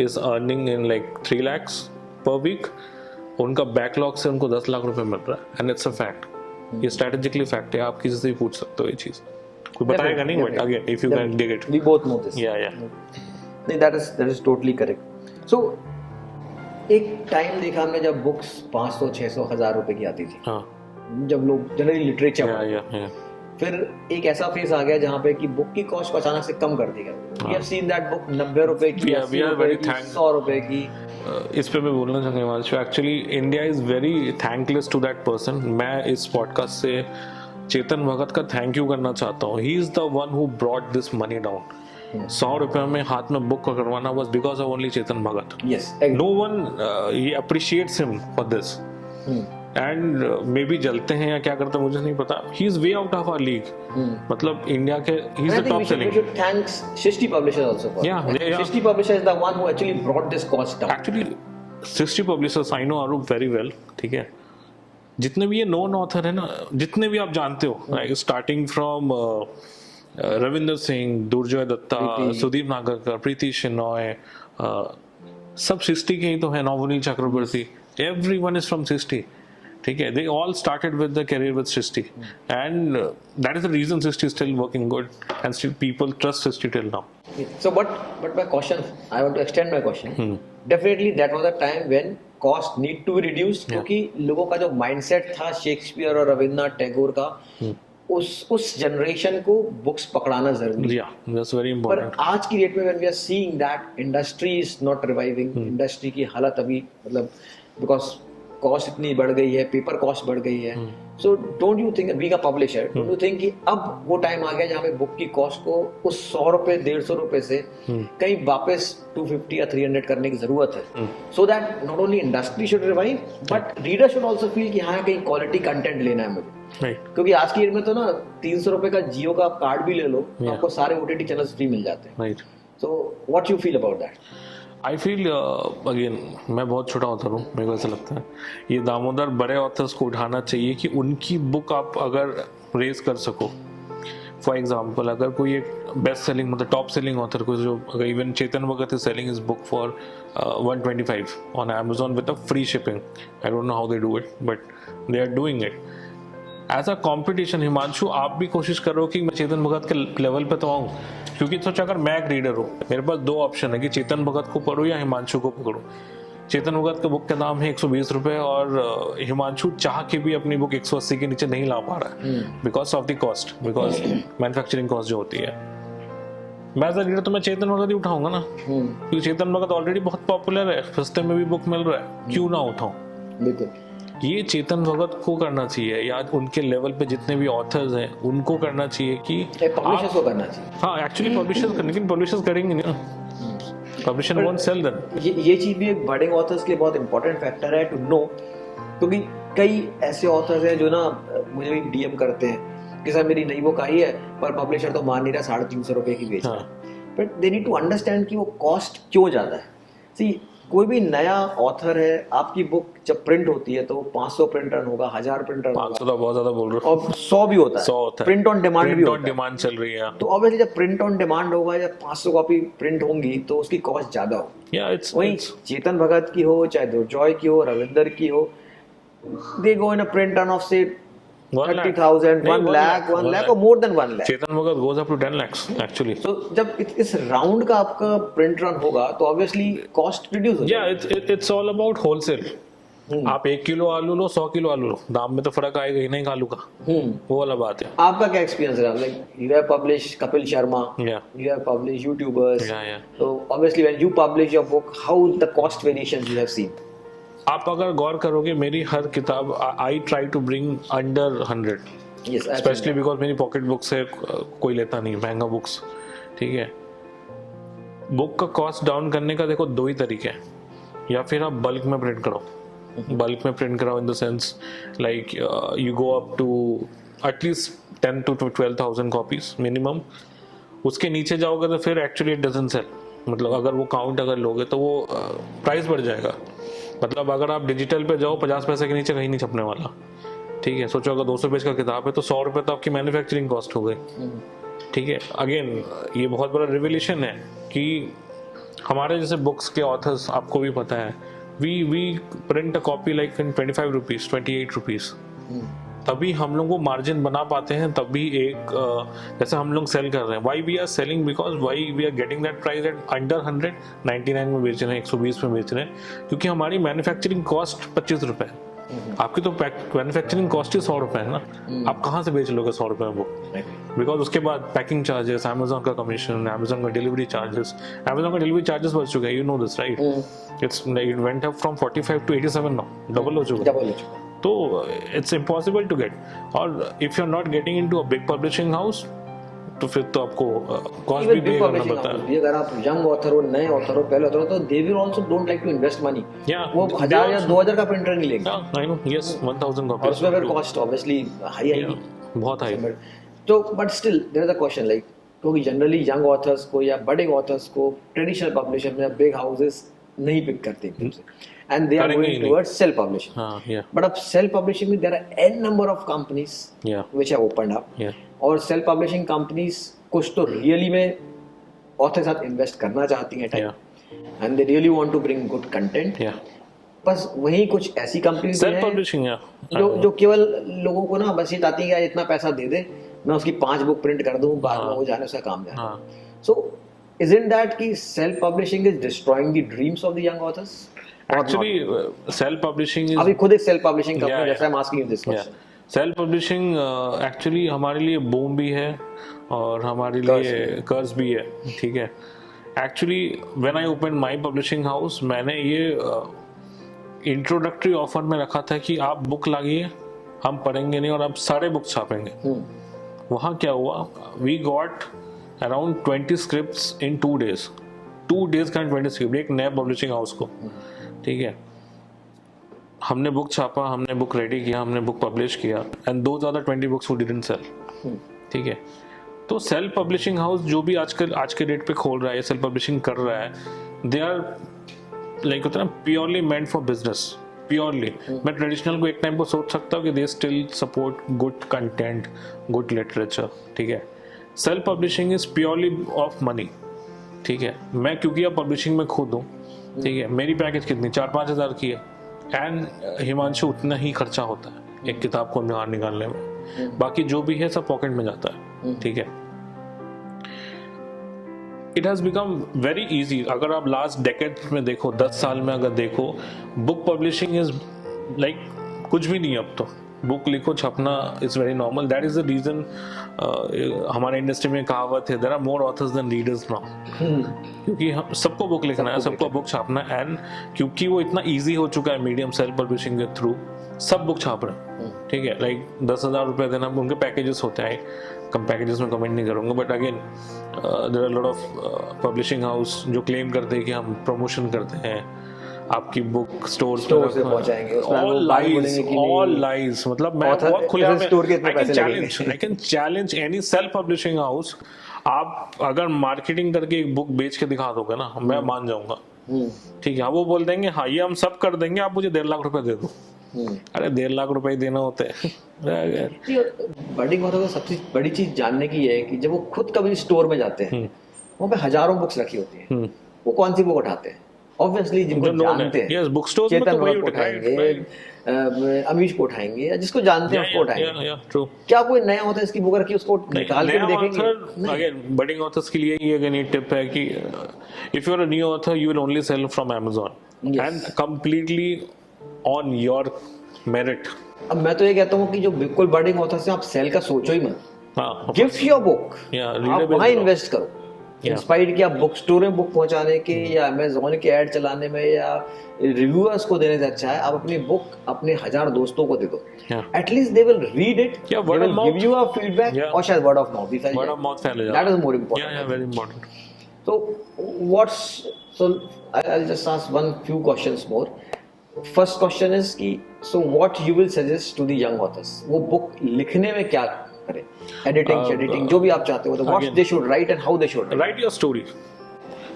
is earning in like 3 lakhs per week, उनका बैकलॉग से उनको 10 लाख रुपए मिल रहा है, and it's a fact. ये strategically fact है, आप किसी से भी पूछ सकते हो ये चीज़, कोई बताएगा नहीं, but again if you can dig it. We both know this. Yeah. नहीं, that is totally correct. So एक टाइम देखा हमने जब बुक्स 500, 600, 1000 रुपए की आती थी, हाँ, जब लोग जनरली लिटरेचर, yeah. फिर एक ऐसा फेज आ गया जहाँ पे कि बुक की कॉस्ट को अचानक से कम कर दी गई। We have seen that book 90 रुपए की, 80 रुपए की, 100 रुपए की। इस पे मैं बोलना चाहूँगा Himanshu, actually India is very thankless to that person. मैं इस पॉडकास्ट से चेतन भगत का थैंक यू करना चाहता हूँ। He is the one who brought this money down. 100 रुपए में हाथ में बुक का करवाना was because of only Chetan Bhagat. Yes, exactly. No one he appreciates him for this. And maybe जलते हैं या क्या करते हैं मुझे नहीं पता। He is way out of our league, मतलब इंडिया के he is the top selling. We should thank Srishti Publishers also for Yeah. Srishti Publishers is the one who actually brought this cost down. Actually, Srishti Publishers I know Arup very well, ठीक है। जितने भी ये non author है ना, जितने भी आप जानते हो, स्टार्टिंग फ्रॉम रविंदर सिंह, दुर्जय दत्ता, सुदीप नागरकर, प्रीति शेनॉय, सब सृष्टि के ही तो है, नवनील चक्रवर्ती, everyone is from सृष्टि, ठीक है। They all started with the career with Srishti and that is the reason Srishti is still working good and still people trust Srishti till now. So but my question, I want to extend my question. Definitely that was a time when cost need to be reduced, क्योंकि लोगों का जो mindset था Shakespeare और रविन्द्रनाथ टैगोर का, उस generation को books पकड़ाना जरूरी है। Yeah, that's very important. पर आज की डेट में when we are seeing that industry is not reviving, industry की हालत अभी मतलब because कॉस्ट इतनी बढ़ गई है, पेपर कॉस्ट बढ़ गई है। So don't you think, being a publisher, don't you think कि अब वो टाइम आ गया जहाँ पे बुक की कॉस्ट को उस 100 रुपए 150 रुपए से कहीं वापस 250 या 300 करने की जरूरत है, so that not only industry should revive but reader should also feel कि हाँ कहीं क्वालिटी कंटेंट लेना है मुझे। क्योंकि आज की डेट में तो ना 300 रुपए का जियो का कार्ड भी ले लो, आपको सारे OTT चैनल्स फ्री मिल जाते हैं। सो what you feel about that? I feel again, मैं बहुत छोटा ऑथर हूँ, मेरे को ऐसा लगता है ये दामोदर बड़े ऑथर्स को उठाना चाहिए कि उनकी बुक आप अगर रेज कर सको। फॉर एग्जाम्पल अगर कोई एक बेस्ट सेलिंग मतलब टॉप सेलिंग ऑथर को, जो अगर even Chetan Bhagat is selling his book for 125 on Amazon with a free shipping, I don't know how they do it but they are doing it as a competition. Himanshu, आप भी कोशिश करो कि मैं चेतन भगत के लेवल पे तो आऊँ, क्योंकि सोचा अगर मैं एक रीडर हूँ, मेरे पास 2 ऑप्शन है कि चेतन भगत को पढ़ूँ या हिमांशु को पकड़ूँ। चेतन भगत का बुक का दाम है 120 रुपए और हिमांशु चाह के भी अपनी बुक 180 के नीचे नहीं ला पा रहा है because of the cost, because manufacturing cost जो होती है। मैं एज अ रीडर तो मैं चेतन भगत ही उठाऊंगा ना, क्योंकि चेतन भगत ऑलरेडी बहुत पॉपुलर है, सस्ते में भी बुक मिल रहा है, क्यों ना उठाऊं। बिल्कुल, ये चेतन भगत को करना चाहिए या उनके लेवल पे जितने भी ऑथर्स हैं उनको करना चाहिए कि पब्लिशर्स को करना चाहिए। हाँ, एक्चुअली पब्लिशर्स करने, लेकिन पब्लिशर्स करेंगे नहीं, पब्लिशर वोंट सेल देम। ये चीज भी एक बड़े ऑथर्स के लिए बहुत इंपॉर्टेंट फैक्टर है टू नो, क्योंकि कई ऐसे ऑथर्स हैं जो ना मुझे भी डीएम करते हैं कि सर मेरी नई बुक आई है पर पब्लिशर तो मान नहीं रहा, 350 रुपए की बेच रहा है। But they need to understand कि वो कॉस्ट क्यों ज्यादा है। सी, कोई भी नया ऑथर है, आपकी बुक जब प्रिंट होती है तो 500 प्रिंट रन होगा, 1000 प्रिंट रन होगा, 500 तो बहुत ज्यादा बोल रहे हो, और 100 भी होता है, 100 होता है, प्रिंट ऑन डिमांड भी होता है, डिमांड चल रही है। तो ऑब्वियसली जब प्रिंट ऑन डिमांड होगा या 500 कॉपी प्रिंट होंगी तो उसकी कॉस्ट ज्यादा होगी। वही चेतन भगत की हो, चाहे दुर्जॉय की हो, रविंदर की हो, दे गो इन अ प्रिंट रन ऑफ से 30,000, 1 lakh or more than 1 lakh. Chetan Bhagat goes up to 10 lakhs actually. So जब इस राउंड का आपका प्रिंट रन होगा तो ऑब्वियसली कॉस्ट रिड्यूस हो जाएगा। Yeah, it's all about wholesale. आप 1 किलो आलू लो, 100 किलो आलू लो, दाम में तो फर्क आएगा ही नहीं आलू का, वो वाला बात है। आपका क्या एक्सपीरियंस रहा? Like you have publish Kapil Sharma, you have published YouTubers, so obviously when you publish your book, how the cost variations you have seen? आप अगर गौर करोगे मेरी हर किताब I try to bring under 100, specially because मेरी पॉकेट बुक्स है, कोई लेता नहीं महंगा बुक्स, ठीक है। बुक का कॉस्ट डाउन करने का देखो 2 ही तरीके हैं, या फिर आप बल्क में प्रिंट करो, बल्क में प्रिंट कराओ in the sense like you go up to at least 10 to 12,000 copies minimum. उसके नीचे जाओगे तो फिर एक्चुअली इट डजंट सेल. मतलब अगर वो काउंट अगर लोगे तो वो प्राइस बढ़ जाएगा. मतलब अगर आप डिजिटल पे जाओ 50 पैसे के नीचे कहीं नहीं छपने वाला. ठीक है, सोचो अगर 200 पेज का किताब है तो 100 रुपये तो आपकी मैन्युफैक्चरिंग कॉस्ट हो गई. ठीक है, अगेन ये बहुत बड़ा रिवोल्यूशन है कि हमारे जैसे बुक्स के ऑथर्स, आपको भी पता है, we print a copy like in 25 rupees 28 rupees. तभी हम लोग वो मार्जिन बना पाते हैं. तभी एक जैसे हम लोग सेल कर रहे हैं, why we are selling, because why we are getting that price at under 100, 99 में बेच रहे हैं, 120 में बेच रहे हैं, क्योंकि हमारी मैन्युफैक्चरिंग कॉस्ट 25 रुपए है. आपकी तो मैन्युफैक्चरिंग कॉस्ट ही 100 रुपए है ना. आप कहाँ से बेच लोगे 100 रुपए में वो? बिकॉज उसके बाद पैकिंग चार्जेस, अमेजोन का कमीशन, अमेजोन का डिलीवरी चार्जेस. अमेजोन का डिलीवरी चार्जेस बढ़ चुके हैं, you know this right. It went up from 45 to 87 now. Double हो चुका है. तो इट्स इम्पॉसिबल टू गेट. और if you are not getting into a big publishing house तो फिर तो आपको कॉस्ट भी पे करना पड़ता है. अगर आप यंग ऑथर हो, नए ऑथर हो, पहले ऑथर हो, तो they will also don't like to invest money. वो 1000 या 2000 का प्रिंटर नहीं लेंगे. I know, yes, 1000 copies. और उसमें फिर कॉस्ट ऑब्वियसली हाई आएगी, बहुत हाई. तो but still there is a question like, क्योंकि जनरली यंग ऑथर्स को या बड़े ऑथर्स को ट्रेडिशनल पब्लिशर या बिग हाउसेस नहीं पिक करते and they are going towards self publishing. But of self publishing में there are n number of companies which have opened up. और self publishing companies कुछ तो really में author के साथ invest करना चाहती हैं time, and they really want to bring good content. बस वही कुछ ऐसी कंपनीज self publishing जो केवल लोगों को ना बस ये चाहती है इतना पैसा दे दे, मैं उसकी 5 बुक प्रिंट कर दूं, बाद में वो जाने उसका काम जाए. So isn't that कि self publishing is destroying the dreams of the young authors? Actually, self-publishing is. अभी खुद एक self-publishing company, जैसा I'm asking you this question. Self-publishing actually हमारे लिए boom भी है और हमारे लिए कर्ज भी है. ठीक है. Actually, when I opened my publishing house, मैंने ये introductory offer में रखा था कि आप बुक लाइए, हम पढ़ेंगे नहीं और आप सारे बुक छापेंगे. वहाँ क्या हुआ? We got around 20 scripts in 2 days. 2 days का 20 script, एक नया पब्लिशिंग हाउस को. ठीक है, हमने बुक छापा, हमने बुक रेडी किया, हमने बुक पब्लिश किया, एंड दो ज़्यादा 20 बुक्स वो डिडंट सेल. ठीक है, तो सेल्फ पब्लिशिंग हाउस जो भी आज के डेट पे खोल रहा है, सेल्फ पब्लिशिंग कर रहा है, दे आर लाइक होता है ना purely meant for business. Purely मैं ट्रेडिशनल को एक टाइम को सोच सकता हूँ कि they still support good content, good literature. ठीक है, self publishing is purely of money. ठीक है, मैं क्योंकि अब पब्लिशिंग में खुद हूँ. ठीक है, मेरी पैकेज कितनी 4-5 हज़ार की है, एंड हिमांशु उतना ही खर्चा होता है एक किताब को बाहर निकालने में. बाकी जो भी है सब पॉकेट में जाता है. ठीक है, it has become very easy. अगर आप लास्ट डेकेड में देखो, 10 साल में अगर देखो, बुक पब्लिशिंग इज लाइक कुछ भी नहीं. अब तो बुक लिखो, छपना is very normal. That is the reason हमारे इंडस्ट्री में कहावत है, there are more authors than readers now. क्योंकि हम सबको बुक लिखना है, सबको बुक छापना है, एंड क्योंकि वो इतना इजी हो चुका है मीडियम सेल्फ पब्लिशिंग के थ्रू, सब बुक छाप रहे हैं. ठीक है, लाइक 10,000 रुपये देना, उनके पैकेजेस होते हैं. कम पैकेजेस में कमेंट नहीं करूँगा, but again there are lot of publishing house जो क्लेम करते हैं कि हम प्रमोशन करते हैं, आपकी बुक स्टोर से पहुंचाएंगे. All lies. मतलब मैं बहुत खुले I can challenge any self publishing house. आप अगर मार्केटिंग करके एक बुक बेच के दिखा दोगे ना, मैं मान जाऊंगा. ठीक है, वो बोल देंगे हाँ ये हम सब कर देंगे, आप मुझे 1.5 लाख रुपए दे दो. अरे 1.5 लाख रुपए देना होता है. बड़ी बात है, सबसे बड़ी चीज जानने की है कि जब वो खुद कभी स्टोर में जाते हैं, वहाँ पे हजारों बुक्स रखी होती हैं, वो कौन सी बुक उठाते हैं? ऑब्वियसली जिनको जानते हैं, यस, बुक स्टोर चेतन को उठाएंगे, अमीश को उठाएंगे, या जिसको जानते हैं उसको उठाएंगे. क्या कोई नया होता है इसकी बुक रखी, उसको निकाल के देखेंगे? अगेन बडिंग ऑथर्स के लिए ये अगेन टिप है कि if you are a new author, you will only sell from Amazon and completely on your merit. अब मैं तो ये कहता हूँ कि जो बिल्कुल बडिंग ऑथर से आप सेल का सोचो ही मत. गिफ्ट योर बुक, आप वहाँ इन्वेस्ट करो. इंस्पायर्ड कि आप बुक स्टोर में बुक पहुंचाने के या अमेज़न के ऐड चलाने में या रिव्यूअर्स को देने से अच्छा है आप अपनी बुक अपने 1000 दोस्तों को दे दो. At least they will read it, they will give you a feedback, और शायद वर्ड ऑफ माउथ भी फैल जाए. That is more important. या very important. So what's, so I'll just ask one few questions more. First question is कि so what you will suggest to the young authors, वो बुक लिखने में क्या करें, एडिटिंग जो भी आप चाहते हो, तो what they should write and how they should write your story.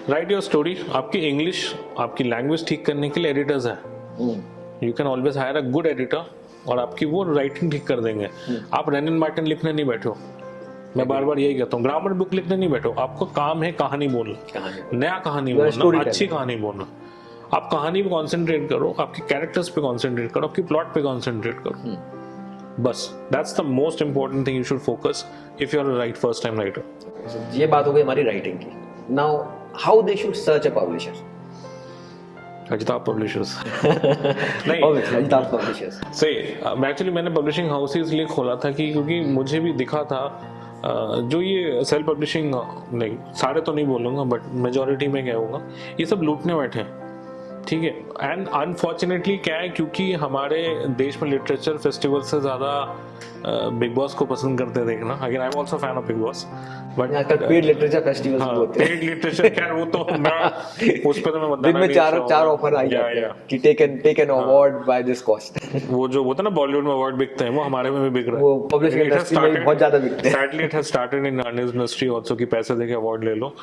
Right your story. आपकी इंग्लिश, आपकी लैंग्वेज ठीक करने के लिए एडिटर्स हैं। You can always higher a good editor और आपकी वो राइटिंग ठीक कर देंगे। आप रेनिन मार्टिन लिखने नहीं बैठो, मैं बार बार यही कहता हूँ, ग्रामर बुक लिखने नहीं बैठो। आपका काम है कहानी बोलना, नया कहानी बोलना, अच्छी कहानी बोलना। आप कहानी पे कॉन्सेंट्रेट करो, आपके कैरेक्टर्स पे कॉन्सेंट्रेट करो, आपकी प्लॉट पे कॉन्सेंट्रेट करो, बस। That's the most important thing you should focus if you are right first time writer. ये बात हो गई हमारी राइटिंग की। Now how they should search a publisher? Ajitabh publishers. नहीं, अजिताभ पब्लिशर्स सही। एक्चुअली मैंने पब्लिशिंग हाउस इसलिए खोला था कि क्योंकि मुझे भी दिखा था जो ये सेल्फ पब्लिशिंग, नहीं सारे तो नहीं बोलूँगा बट मेजॉरिटी में कहूँगा, ये सब लूटने बैठे हैं, ठीक है। एंड अनफॉर्चुनेटली क्या है, क्योंकि हमारे देश में लिटरेचर फेस्टिवल से ज़्यादा बिग बॉस को पसंद करते देखना। Again I am also fan of big boss, but आजकल पेड लिटरेचर फेस्टिवल्स भी होते हैं। पेड लिटरेचर क्या, वो तो मैं उस पे तो मैं दिन में चार ऑफर आई जाते हैं कि take an award by this cost. वो जो होता है ना बॉलीवुड में अवार्ड बिकते हैं, वो हमारे में भी बिक रहा है। वो पब्लिशिंग इंडस्ट्री में बहुत ज्यादा बिकते हैं। Sadly it has started in earning industry also कि पैसे देके अवार्ड ले लो।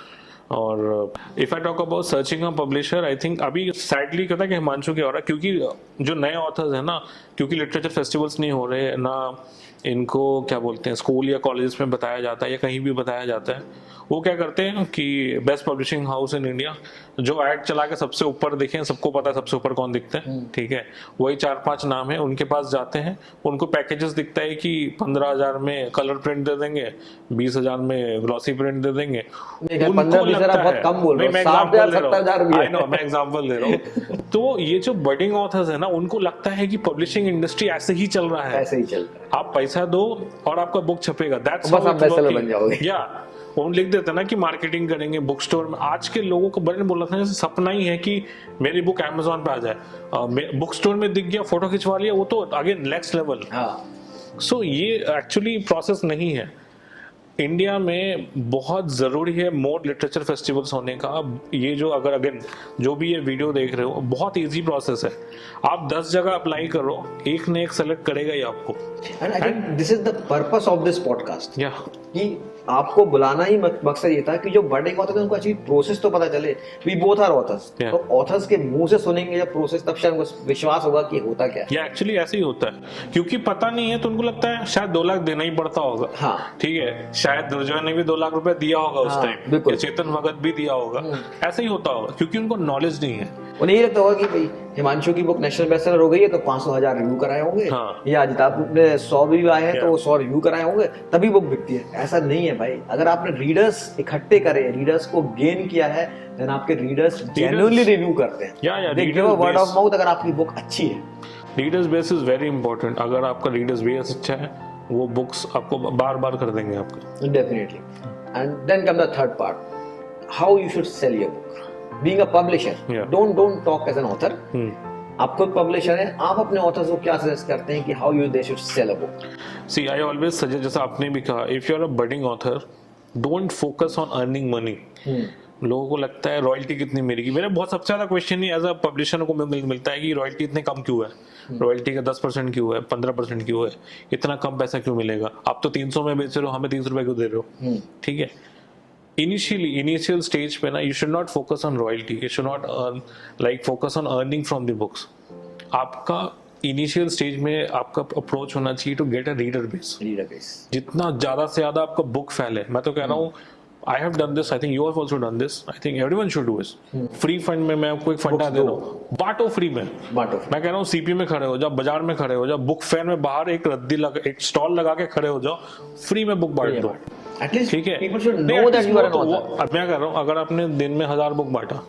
और if I talk about searching a publisher, I think अभी सैडली कहता है कि हिमांशु क्या हो रहा है, क्योंकि जो नए ऑथर्स हैं ना, क्योंकि लिटरेचर फेस्टिवल्स नहीं हो रहे ना, इनको क्या बोलते हैं स्कूल या कॉलेज में बताया जाता है या कहीं भी बताया जाता है, वो क्या करते हैं कि best publishing house in India, जो ऐड चला के सबसे ऊपर दिखे, सबको पता है सबसे ऊपर कौन दिखता है, ठीक है, वही 4-5 नाम है, उनके पास जाते हैं, उनको पैकेजेस दिखता है कि 15,000 में कलर प्रिंट दे देंगे, 20,000 में ग्लॉसी प्रिंट दे देंगे। उनको लगता है, कम बोल रहा हूं, 60,000-70,000 भी है। मैं एग्जांपल दे रहा हूँ। तो ये जो बडिंग ऑथर्स है ना, उनको लगता है कि पब्लिशिंग इंडस्ट्री ऐसे ही चल रहा है, ऐसे ही चल रहा है, आप पैसा दो और आपका बुक छपेगा, दैट्स बस आप बेस्टसेलर बन जाओगे। या वो लिख देते ना कि मार्केटिंग करेंगे बुक स्टोर में। आज के लोगों को बड़े बोला था, जैसे सपना ही है कि मेरी बुक अमेज़न पे आ जाए, बुक स्टोर में दिख गया, फोटो खिंचवा लिया, वो तो अगेन नेक्स्ट लेवल। सो ये एक्चुअली प्रोसेस नहीं है। इंडिया में बहुत ज़रूरी है मोर लिटरेचर फेस्टिवल्स होने का। ये जो अगर अगेन जो भी ये वीडियो देख रहे हो, बहुत इजी प्रोसेस है। आप 10 जगह अप्लाई करो, एक ने एक सेलेक्ट करेगा ही आपको। And I think this is the purpose of this podcast, या कि आपको बुलाना ही मकसद ये था कि जो बडिंग ऑथर है उनको अच्छी प्रोसेस तो पता चले। वी बोथ आर ऑथर्स, तो ऑथर्स के मुंह से सुनेंगे जब प्रोसेस, तब शायद उनको विश्वास होगा कि होता क्या है। ये एक्चुअली ऐसे ही होता है, क्योंकि पता नहीं है तो उनको लगता है शायद 2 लाख देना ही पड़ता होगा। हाँ, ठीक है, शायद दुर्जय ने भी 2 लाख रुपए दिया होगा उस टाइम, चेतन भगत भी दिया होगा, ऐसे ही होता होगा, क्योंकि उनको नॉलेज नहीं है। उन्हें ये लगता होगा कि भाई हिमांशु की बुक नेशनल बेस्टसेलर हो गई है तो 500,000 रिव्यू कराए होंगे, या अजिताभ ने 100 रिव्यू आए हैं तो 100 रिव्यू कराए होंगे, तभी बुक बिकती है। ऐसा नहीं है भाई। अगर आपने रीडर्स इकट्ठे करे, रीडर्स को गेन किया है, देन आपके रीडर्स जेन्युइनली रिव्यू करते हैं। They give a word of mouth अगर आपकी बुक अच्छी है। Readers base is very important. अगर आपका रीडर्स बेस अच्छा है, वो बुक्स आपको बार बार कर देंगे आपको, definitely. And then come the third part, how you should sell your book. Being a publisher, don't talk as an author. आप खुद पब्लिशर हैं, आप अपने ऑथर्स को क्या सजेस्ट करते हैं कि how you they should sell a book? See, I always suggest, जैसा आपने भी कहा, if you are a budding author, don't focus on earning money. लोगों को लगता है रॉयल्टी कितनी मिलेगी। मेरा बहुत सबसे ज्यादा क्वेश्चन ही एज अ पब्लिशर को मिलता है कि रॉयल्टी इतने कम क्यों है, रॉयल्टी का 10% क्यों है, 15% क्यों है, इतना कम पैसा क्यों मिलेगा, आप तो 300 में बेच रहे हो, हमें 30 रुपए क्यों दे रहे हो। ठीक है, इनिशियल स्टेज पे ना, you should not focus on royalty, you should not focus on earning from the books. आपका इनिशियल स्टेज में आपका अप्रोच होना चाहिए to get a reader base. जितना ज्यादा से ज्यादा आपका बुक फैले, मैं तो कह रहा हूँ, I have done this, I think you have also done this, I think everyone should do this. Free fund में मैं आपको एक फंडा दे रहा हूँ, बांटो फ्री में, बांटो। मैं कह रहा हूँ सीपी में खड़े हो जाओ, बाजार में खड़े हो जाओ, बुक फेयर में बाहर एक रद्दी लगा, एक स्टॉल लगा के खड़े हो जाओ, फ्री में बुक बांट दो। ठीक है, people should know that you are an author. अब मैं कह रहा हूँ, अगर आपने दिन में 1000 बुक बांटा,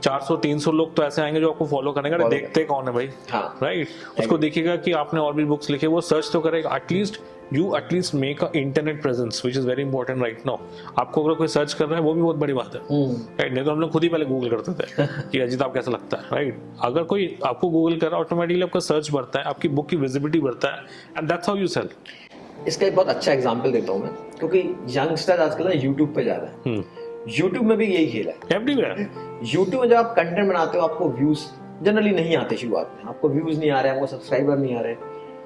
400-300 लोग तो ऐसे आएंगे जो आपको फॉलो करेंगे, देखते कौन है भाई, राइट? उसको देखिएगा कि आपने और भी बुक्स लिखे, वो सर्च तो करेगा। At least make a internet presence, which is very important right now. आपको अगर कोई सर्च कर रहा है, वो भी बहुत बड़ी बात है, राइट? नहीं तो हम लोग खुद ही पहले गूगल करते थे कि अजिताभ कैसा लगता है, राइट? अगर कोई आपको गूगल कर रहा है, ऑटोमेटिकली आपका सर्च बढ़ता है, आपकी बुक की विजिबिलिटी बढ़ता है, and that's how you sell. इसका एक बहुत अच्छा एग्जांपल देता हूँ मैं, क्योंकि यंगस्टर आजकल ना यूट्यूब पे ज्यादा है। यूट्यूब में भी यही खेल है, एवरीवेयर। यूट्यूब में जब आप कंटेंट बनाते हो, आपको व्यूज जनरली नहीं आते शुरुआत में, आपको व्यूज नहीं आ रहे, आपको सब्सक्राइबर नहीं आ रहे,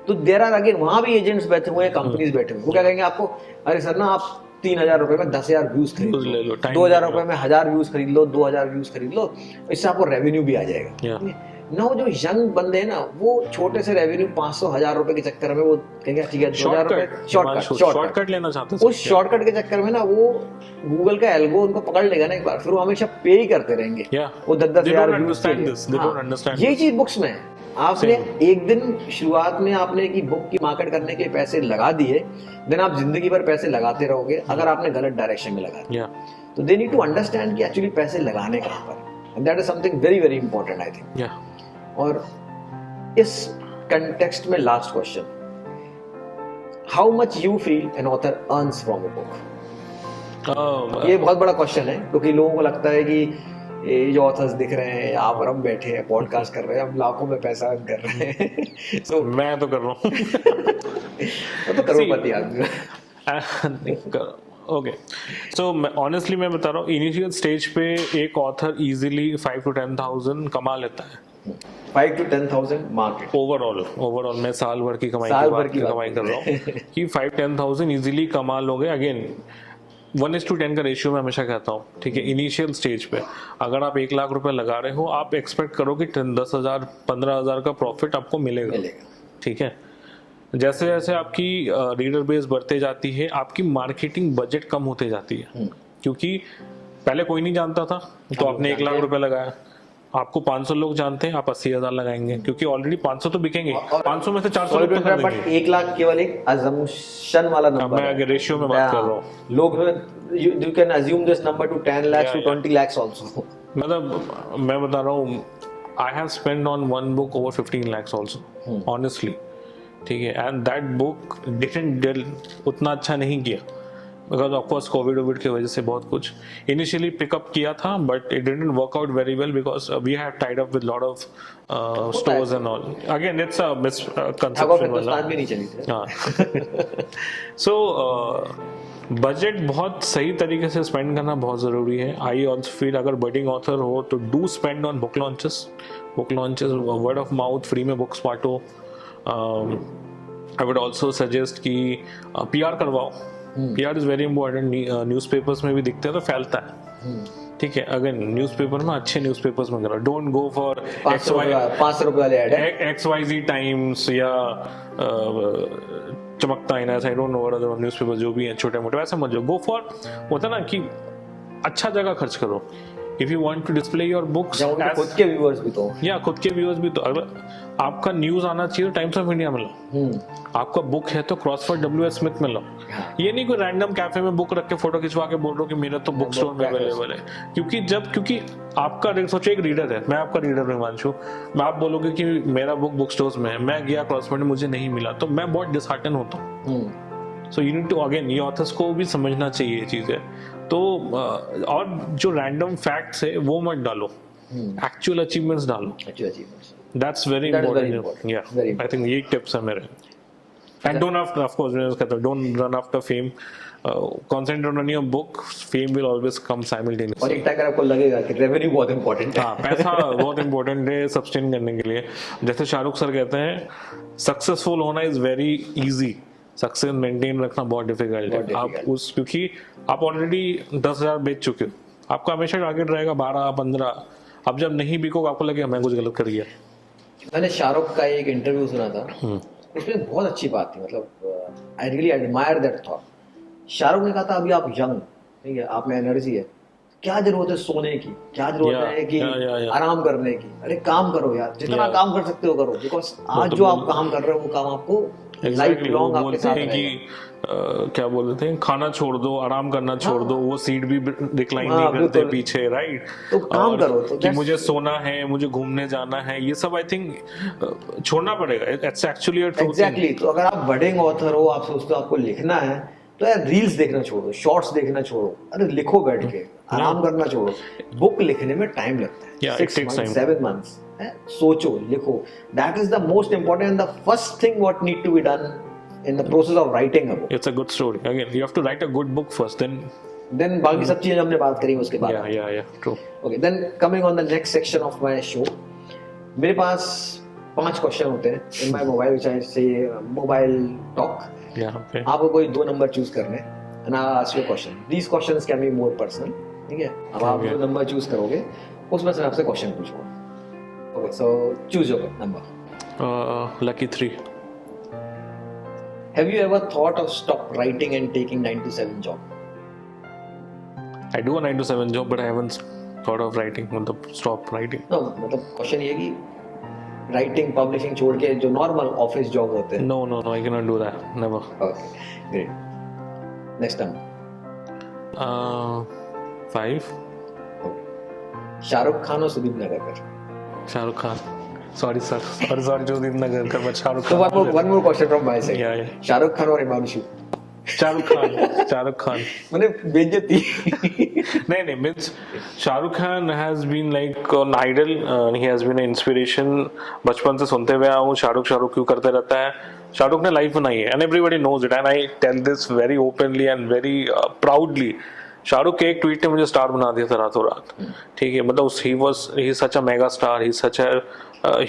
तो देर आर अगेन वहां भी एजेंट्स बैठे हुए हैं, कंपनीज बैठे हुए हैं, वो क्या कहेंगे आपको, अरे सर ना आप 3,000 रुपए में 10,000 व्यूज खरीद ले लो, लो, time 2,000 ले लो। रुपए में 1,000 व्यूज खरीद लो, 2,000 व्यूज खरीद लो, इससे आपको रेवेन्यू भी आ जाएगा। Yeah. ना वो जो यंग बंदे हैं ना, वो छोटे से रेवेन्यू 500,000 रुपए के चक्कर में वो कहेंगे ठीक है 2,000 रुपए शॉर्टकट लेना चाहते हैं उस शॉर्टकट के चक्कर में ना वो गूगल का एल्गो उनको पकड़ लेगा ना एक बार, फिर वो हमेशा पे ही करते रहेंगे। Yeah. वो 10,000 They don't views understand this. They don't understand ये this. चीज बुक्स में है। आपने एक दिन शुरुआत में आपने की बुक की मार्केट करने के पैसे लगा दिए, देन आप जिंदगी भर पैसे लगाते रहोगे अगर आपने गलत डायरेक्शन में लगा दिया। Yeah. तो दे नीड टू अंडरस्टैंड कि एक्चुअली पैसे लगाने कहाँ पर, and that is something very very important I think. Yeah. और इस कंटेक्स्ट में last question, how much you feel an author earns from a book? ये बहुत बड़ा क्वेश्चन है, क्योंकि लोगों को लगता है कि ये जो ऑथर्स दिख रहे हैं, आप और हम बैठे हैं पॉडकास्ट कर रहे हैं, हम लाखों में पैसा अर्न कर रहे हैं। सो मैं तो कर रहा हूँ। तो करोड़पति आदमी। ओके, सो ऑनेस्टली मैं बता रहा हूँ, इनिशियल स्टेज पे एक ऑथर इजीली 5 to 10,000 कमा लेता है 5 to 10,000 मार्केट ओवरऑल मैं साल भर की कमाई कर रहा हूँ कि 5-10,000 इजीली कमा लोगे। अगेन 1:10 का रेशियो मैं हमेशा कहता हूँ, ठीक है। इनिशियल स्टेज पे अगर आप 1 लाख रुपए लगा रहे हो, आप एक्सपेक्ट करो कि 10,000 15,000 का प्रॉफिट आपको मिलेगा, ठीक है। जैसे जैसे आपकी रीडर बेस बढ़ते जाती है, आपकी मार्केटिंग बजट कम होते जाती है, क्योंकि पहले कोई नहीं जानता था तो आपने 1 लाख रुपए लगाया, आपको 500 लोग जानते हैं, आप 80,000 लगाएंगे, क्योंकि ऑलरेडी 500 तो बिकेंगे, 500 में से 400 लोग पकड़ बट लेंगे। 1 लाख केवल एक अजम्पशन वाला नंबर मैं अगर रेशियो में बात कर रहा हूँ, लोग you can assume this number two 10 lakhs to 20 lakhs also. मतलब मैं बता रहा हूँ, I have spend on one book over 15 lakhs also honestly, ठीक है। And that book didn't deal उतना अच्छा नहीं किया, बिकॉज ऑफकोर्स कोविड की वजह से बहुत कुछ इनिशियली पिकअप किया था, but it didn't work out very well because we have tied up with lot of stores and all. Again it's a misconception वाला। भी नहीं चली थी। हाँ, सो बजट बहुत सही तरीके से स्पेंड करना बहुत ज़रूरी है। आई ऑल्सो फील अगर बडिंग ऑथर हो तो do spend on book launches, word of mouth, free में बुक्स बांटो। आई वुड ऑल्सो सजेस्ट कि PR करवाओ, PR is very important. Newspapers में भी दिखते हैं तो फैलता है, ठीक है। अगर न्यूज़पेपर में अच्छे न्यूज़पेपर्स में करो, डोंट गो फॉर 500 रुपए वाले ऐड है, XYZ टाइम्स या चमकता है ना, आई don't know what other newspaper जो भी हैं छोटे मोटे, वैसे मत जाओ। गो फॉर होता ना कि अच्छा जगह खर्च करो। If you want to display your books, खुद के व्यूअर्स भी तो, या खुद के व्यूअर्स भी तो, अगर आपका न्यूज आना चाहिए तो टाइम्स ऑफ इंडिया में लो, आपका बुक है तो क्रॉसफोर्ड WS स्मिथ में लो। ये नहीं कोई रैंडम कैफे में बुक रख के फोटो खिंचवा के बोल रहा हूँ कि मेरा तो बुक स्टोर में अवेलेबल है, क्योंकि आपका सोचो एक रीडर है, मैं आपका रीडर हिमांशु, मैं आप बोलोगे कि मेरा बुक स्टोर्स में है, मैं गया क्रॉसफोर्ड में मुझे नहीं मिला, तो मैं बहुत डिसहार्टन होता हूँ। So you need to, again ये ऑथर्स को भी समझना चाहिए ये चीजें। तो और जो रैंडम फैक्ट्स है वो मत डालो, एक्चुअल अचीवमेंट्स डालो, दैट्स वेरी इंपॉर्टेंट। या आई थिंक ये टिप्स है मेरे। And don't after, of course मैं कहता हूं, don't run after fame, concentrate on your book, fame will always come simultaneously। और एक टाइम आपको लगेगा कि रेवेन्यू बहुत इंपॉर्टेंट है। हाँ, पैसा बहुत इंपॉर्टेंट है सस्टेन करने के लिए। जैसे शाहरुख सर कहते हैं, सक्सेसफुल होना is very easy, success maintain रखना बहुत डिफिकल्ट है। आप उस, क्योंकि आप ऑलरेडी 10,000 बेच चुके हो, आपका हमेशा टारगेट रहेगा 12-15। अब जब नहीं बिकोगे आपको लगेगा मैं कुछ गलत कर गया। मैंने शाहरुख का एक इंटरव्यू सुना था, उसमें बहुत अच्छी बात थी, मतलब I really admire that thought. Shahrukh ने कहा था अभी आप यंग, ठीक है, आप में एनर्जी है, क्या जरूरत है सोने की, क्या जरूरत है कि आराम करने की, अरे काम करो यार, जितना काम कर सकते हो करो, बिकॉज आज जो आप काम कर रहे हो वो काम आपको लाइफ लॉन्ग आपके साथ रहेगा। क्या बोलते हैं, खाना छोड़ दो, आराम करना छोड़ दो, वो सीट भी रिक्लाइन नहीं करते पीछे, राइट। तो काम करो तो कि मुझे सोना है, मुझे घूमने जाना है, ये सब आई थिंक छोड़ना पड़ेगा। It's actually a true. Exactly. तो अगर आप बडिंग ऑथर हो, आप सोचते हो आपको लिखना है, तो यार रील्स देखना छोड़ो, शॉर्ट्स देखना छोड़ो, अरे लिखो बैठ के, आराम करना छोड़ो। बुक लिखने में टाइम लगता है, 6 months 7 months। सोचो, लिखो, that is the most important and the first thing what need to be done in the process of writing a book. It's a good story. Again, you have to write a good book first, then बाकी सब चीजें हमने बात करी उसके बाद। Yeah, true. Okay, then coming on the next section of my show, मेरे पास 5 question होते हैं इन माय मोबाइल विच आई से मोबाइल टॉक. Yeah, okay. आपको कोई 2 नंबर चूज करने हैं and I ask you question. These questions can be more personal. ठीक है, अब आप Okay. जो नंबर चूज करोगे उसमें से मैं आपसे क्वेश्चन पूछूंगा. Okay, so choose your number. Lucky 3. Have you ever thought of stop writing and taking 9 to 7 job? I do a 9 to 7 job, but I haven't thought of writing. मतलब stop writing. No, मतलब question ये है कि writing publishing छोड़ के जो normal office job होते हैं. No, I cannot do that. Never. Okay, great. Next time. 5. Shahrukh Khan और Sudeep Nagarkar. Shahrukh Khan. Sorry, sir. Sorry, Jodhip Nagar ka, but Shahrukh So Khan. one more question from my side. Yeah. Shahrukh Khan और Himanshu. Shahrukh Khan. मैंने बेइज्जती. नहीं means Shahrukh Khan has been like an idol. He has been an inspiration. बचपन से सुनते हुए आया हूँ शाहरुख क्यों करते रहता है. शाहरुख ने लाइफ बनाई है and everybody knows it and I tell this very openly and very proudly. Shahrukh के एक ट्वीट ने मुझे स्टार बना दिया था रातों रात. ठीक है, मतलब he is such a mega star. He is such a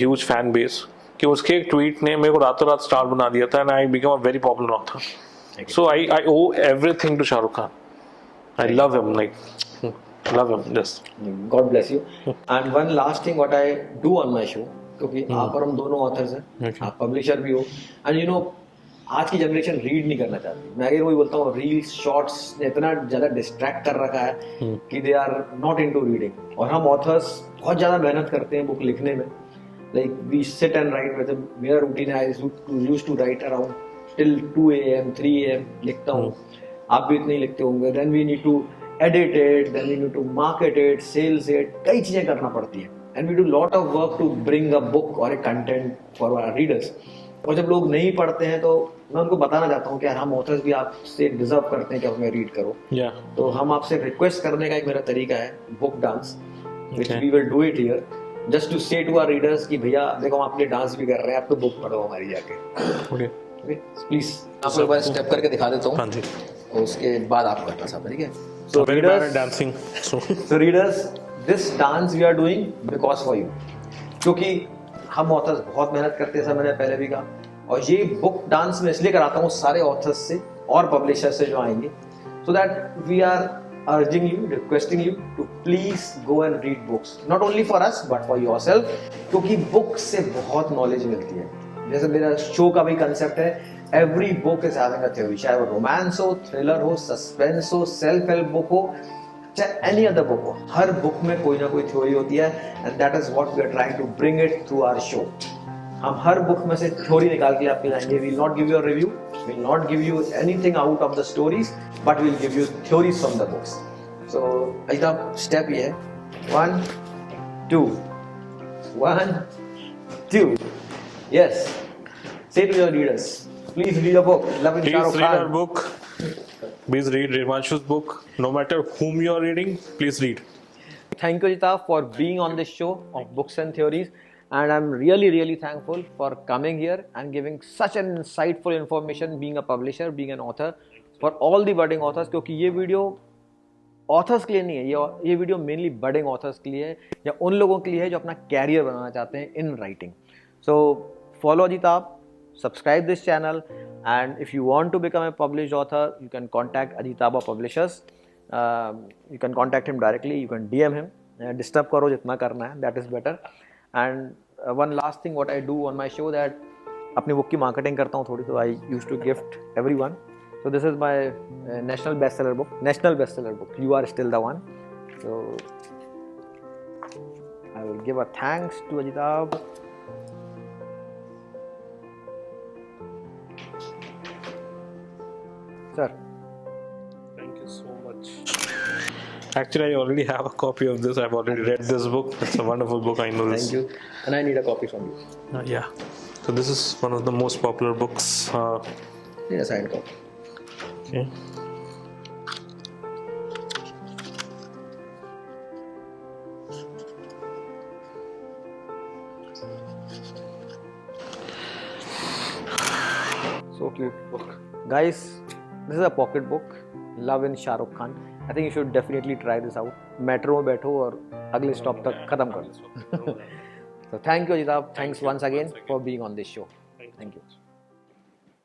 huge fan base कि उसके एक ट्वीट ने मेरे को रातों रात स्टार बना दिया था and I became a very popular author. So I owe everything to Shahrukh Khan. I love him, love him, just. God bless you. And one last thing what I do on my show, क्योंकि आप और हम दोनों authors हैं, Okay. आप publisher भी हो, and you know आज की जनरेशन रीड नहीं करना चाहती. मैं अगर वही बोलता हूँ, रील्स शॉर्ट्स ने इतना ज़्यादा डिस्ट्रैक्ट कर रखा है कि they are not into reading. और हम ऑथर्स बहुत ज़्यादा मेहनत करते हैं बुक लिखने में. Like we sit and write. मतलब मेरा रूटीन है, I used to write around till 2 AM 3 AM लिखता हूँ. आप भी इतने ही लिखते होंगे. Then we need to edit it, then we need to market it, sales it, कई चीज़ें करना पड़ती है. And we do lot of work to bring a book और a content for our readers. और जब लोग नहीं पढ़ते हैं तो मैं उनको बताना चाहता हूँ कि यार हम ऑथर्स भी आपसे डिजर्व करते हैं कि हमें रीड करो. Yeah. तो हम आपसे रिक्वेस्ट करने का एक मेरा तरीका है book dance, which Okay. We will do it here just to say to our readers कि भैया देखो हम आपके लिए डांस भी कर रहे हैं, आप तो बुक पढ़ो हमारी जाके. Okay. प्लीज आपको एक बार स्टेप करके दिखा देता हूँ हाँ जी. और उसके बाद आप करना सब. ठीक है. So So very bad at readers, dancing. So readers, this dance we are doing because for you. क्योंकि हम ऑथर्स बहुत मेहनत करते हैं, सब मैंने पहले भी कहा. और ये बुक डांस में इसलिए कराता हूँ सारे ऑथर्स से और पब्लिशर से जो आएंगे, so that we are urging you, requesting you to please go and read books. Not only for us but for yourself. क्योंकि बुक से बहुत नॉलेज मिलती है. जैसे मेरा शो का भी कंसेप्ट है, every book is having a theory. चाहे वो रोमांस हो, थ्रिलर हो, सस्पेंस हो, सेल्फ हेल्प बुक हो, चाहे एनी अदर बुक हो, हर बुक में कोई ना कोई थ्योरी होती है. And that is what we are trying to bring it through our show. हम हर बुक में से थ्योरी निकाल के आपके लाएंगे. We will not give you a review, we will not give you anything out of the stories, but we will give you theories from the books. So ऐसा step ये है. 1 2 1 2. Yes. Say to your readers, please read a book. Love in please Shahrukh read our Khan. book. Please read Rivanshu's book. No matter whom you are reading, please read. Thank you, Ajita, for being on this show of Books and Theories. And I'm really thankful for coming here and giving such an insightful information, being a publisher, being an author, for all the budding authors. क्योंकि ये video authors के लिए नहीं है, ये video mainly budding authors के लिए है, या उन लोगों के लिए है जो अपना कैरियर बनाना चाहते हैं in writing. So follow Ajitabh, subscribe this channel, and if you want to become a published author, you can contact Ajitaba Publishers. You can contact him directly, you can DM him, disturb करो जितना करना है, that is better. And one last thing what I do on my show, that अपनी book की marketing करता हूँ थोड़ी, तो I used to gift everyone. So this is my national bestseller book, You Are Still the One. So I will give a thanks to Ajitaba. Sir. Thank you so much. Actually, I already have a copy of this. I've already read this book. It's a wonderful book. I know this. Thank you. And I need a copy from you. Yeah. So this is one of the most popular books. Need a signed copy. Okay. So cute book. Guys, this is a pocket book. Love in Shahrukh Khan. I think you should definitely try this out. Metro में बैठो और अगले stop तक खत्म कर दो. So thank you, Ajitab. Thanks once again for being on this show. Thank you.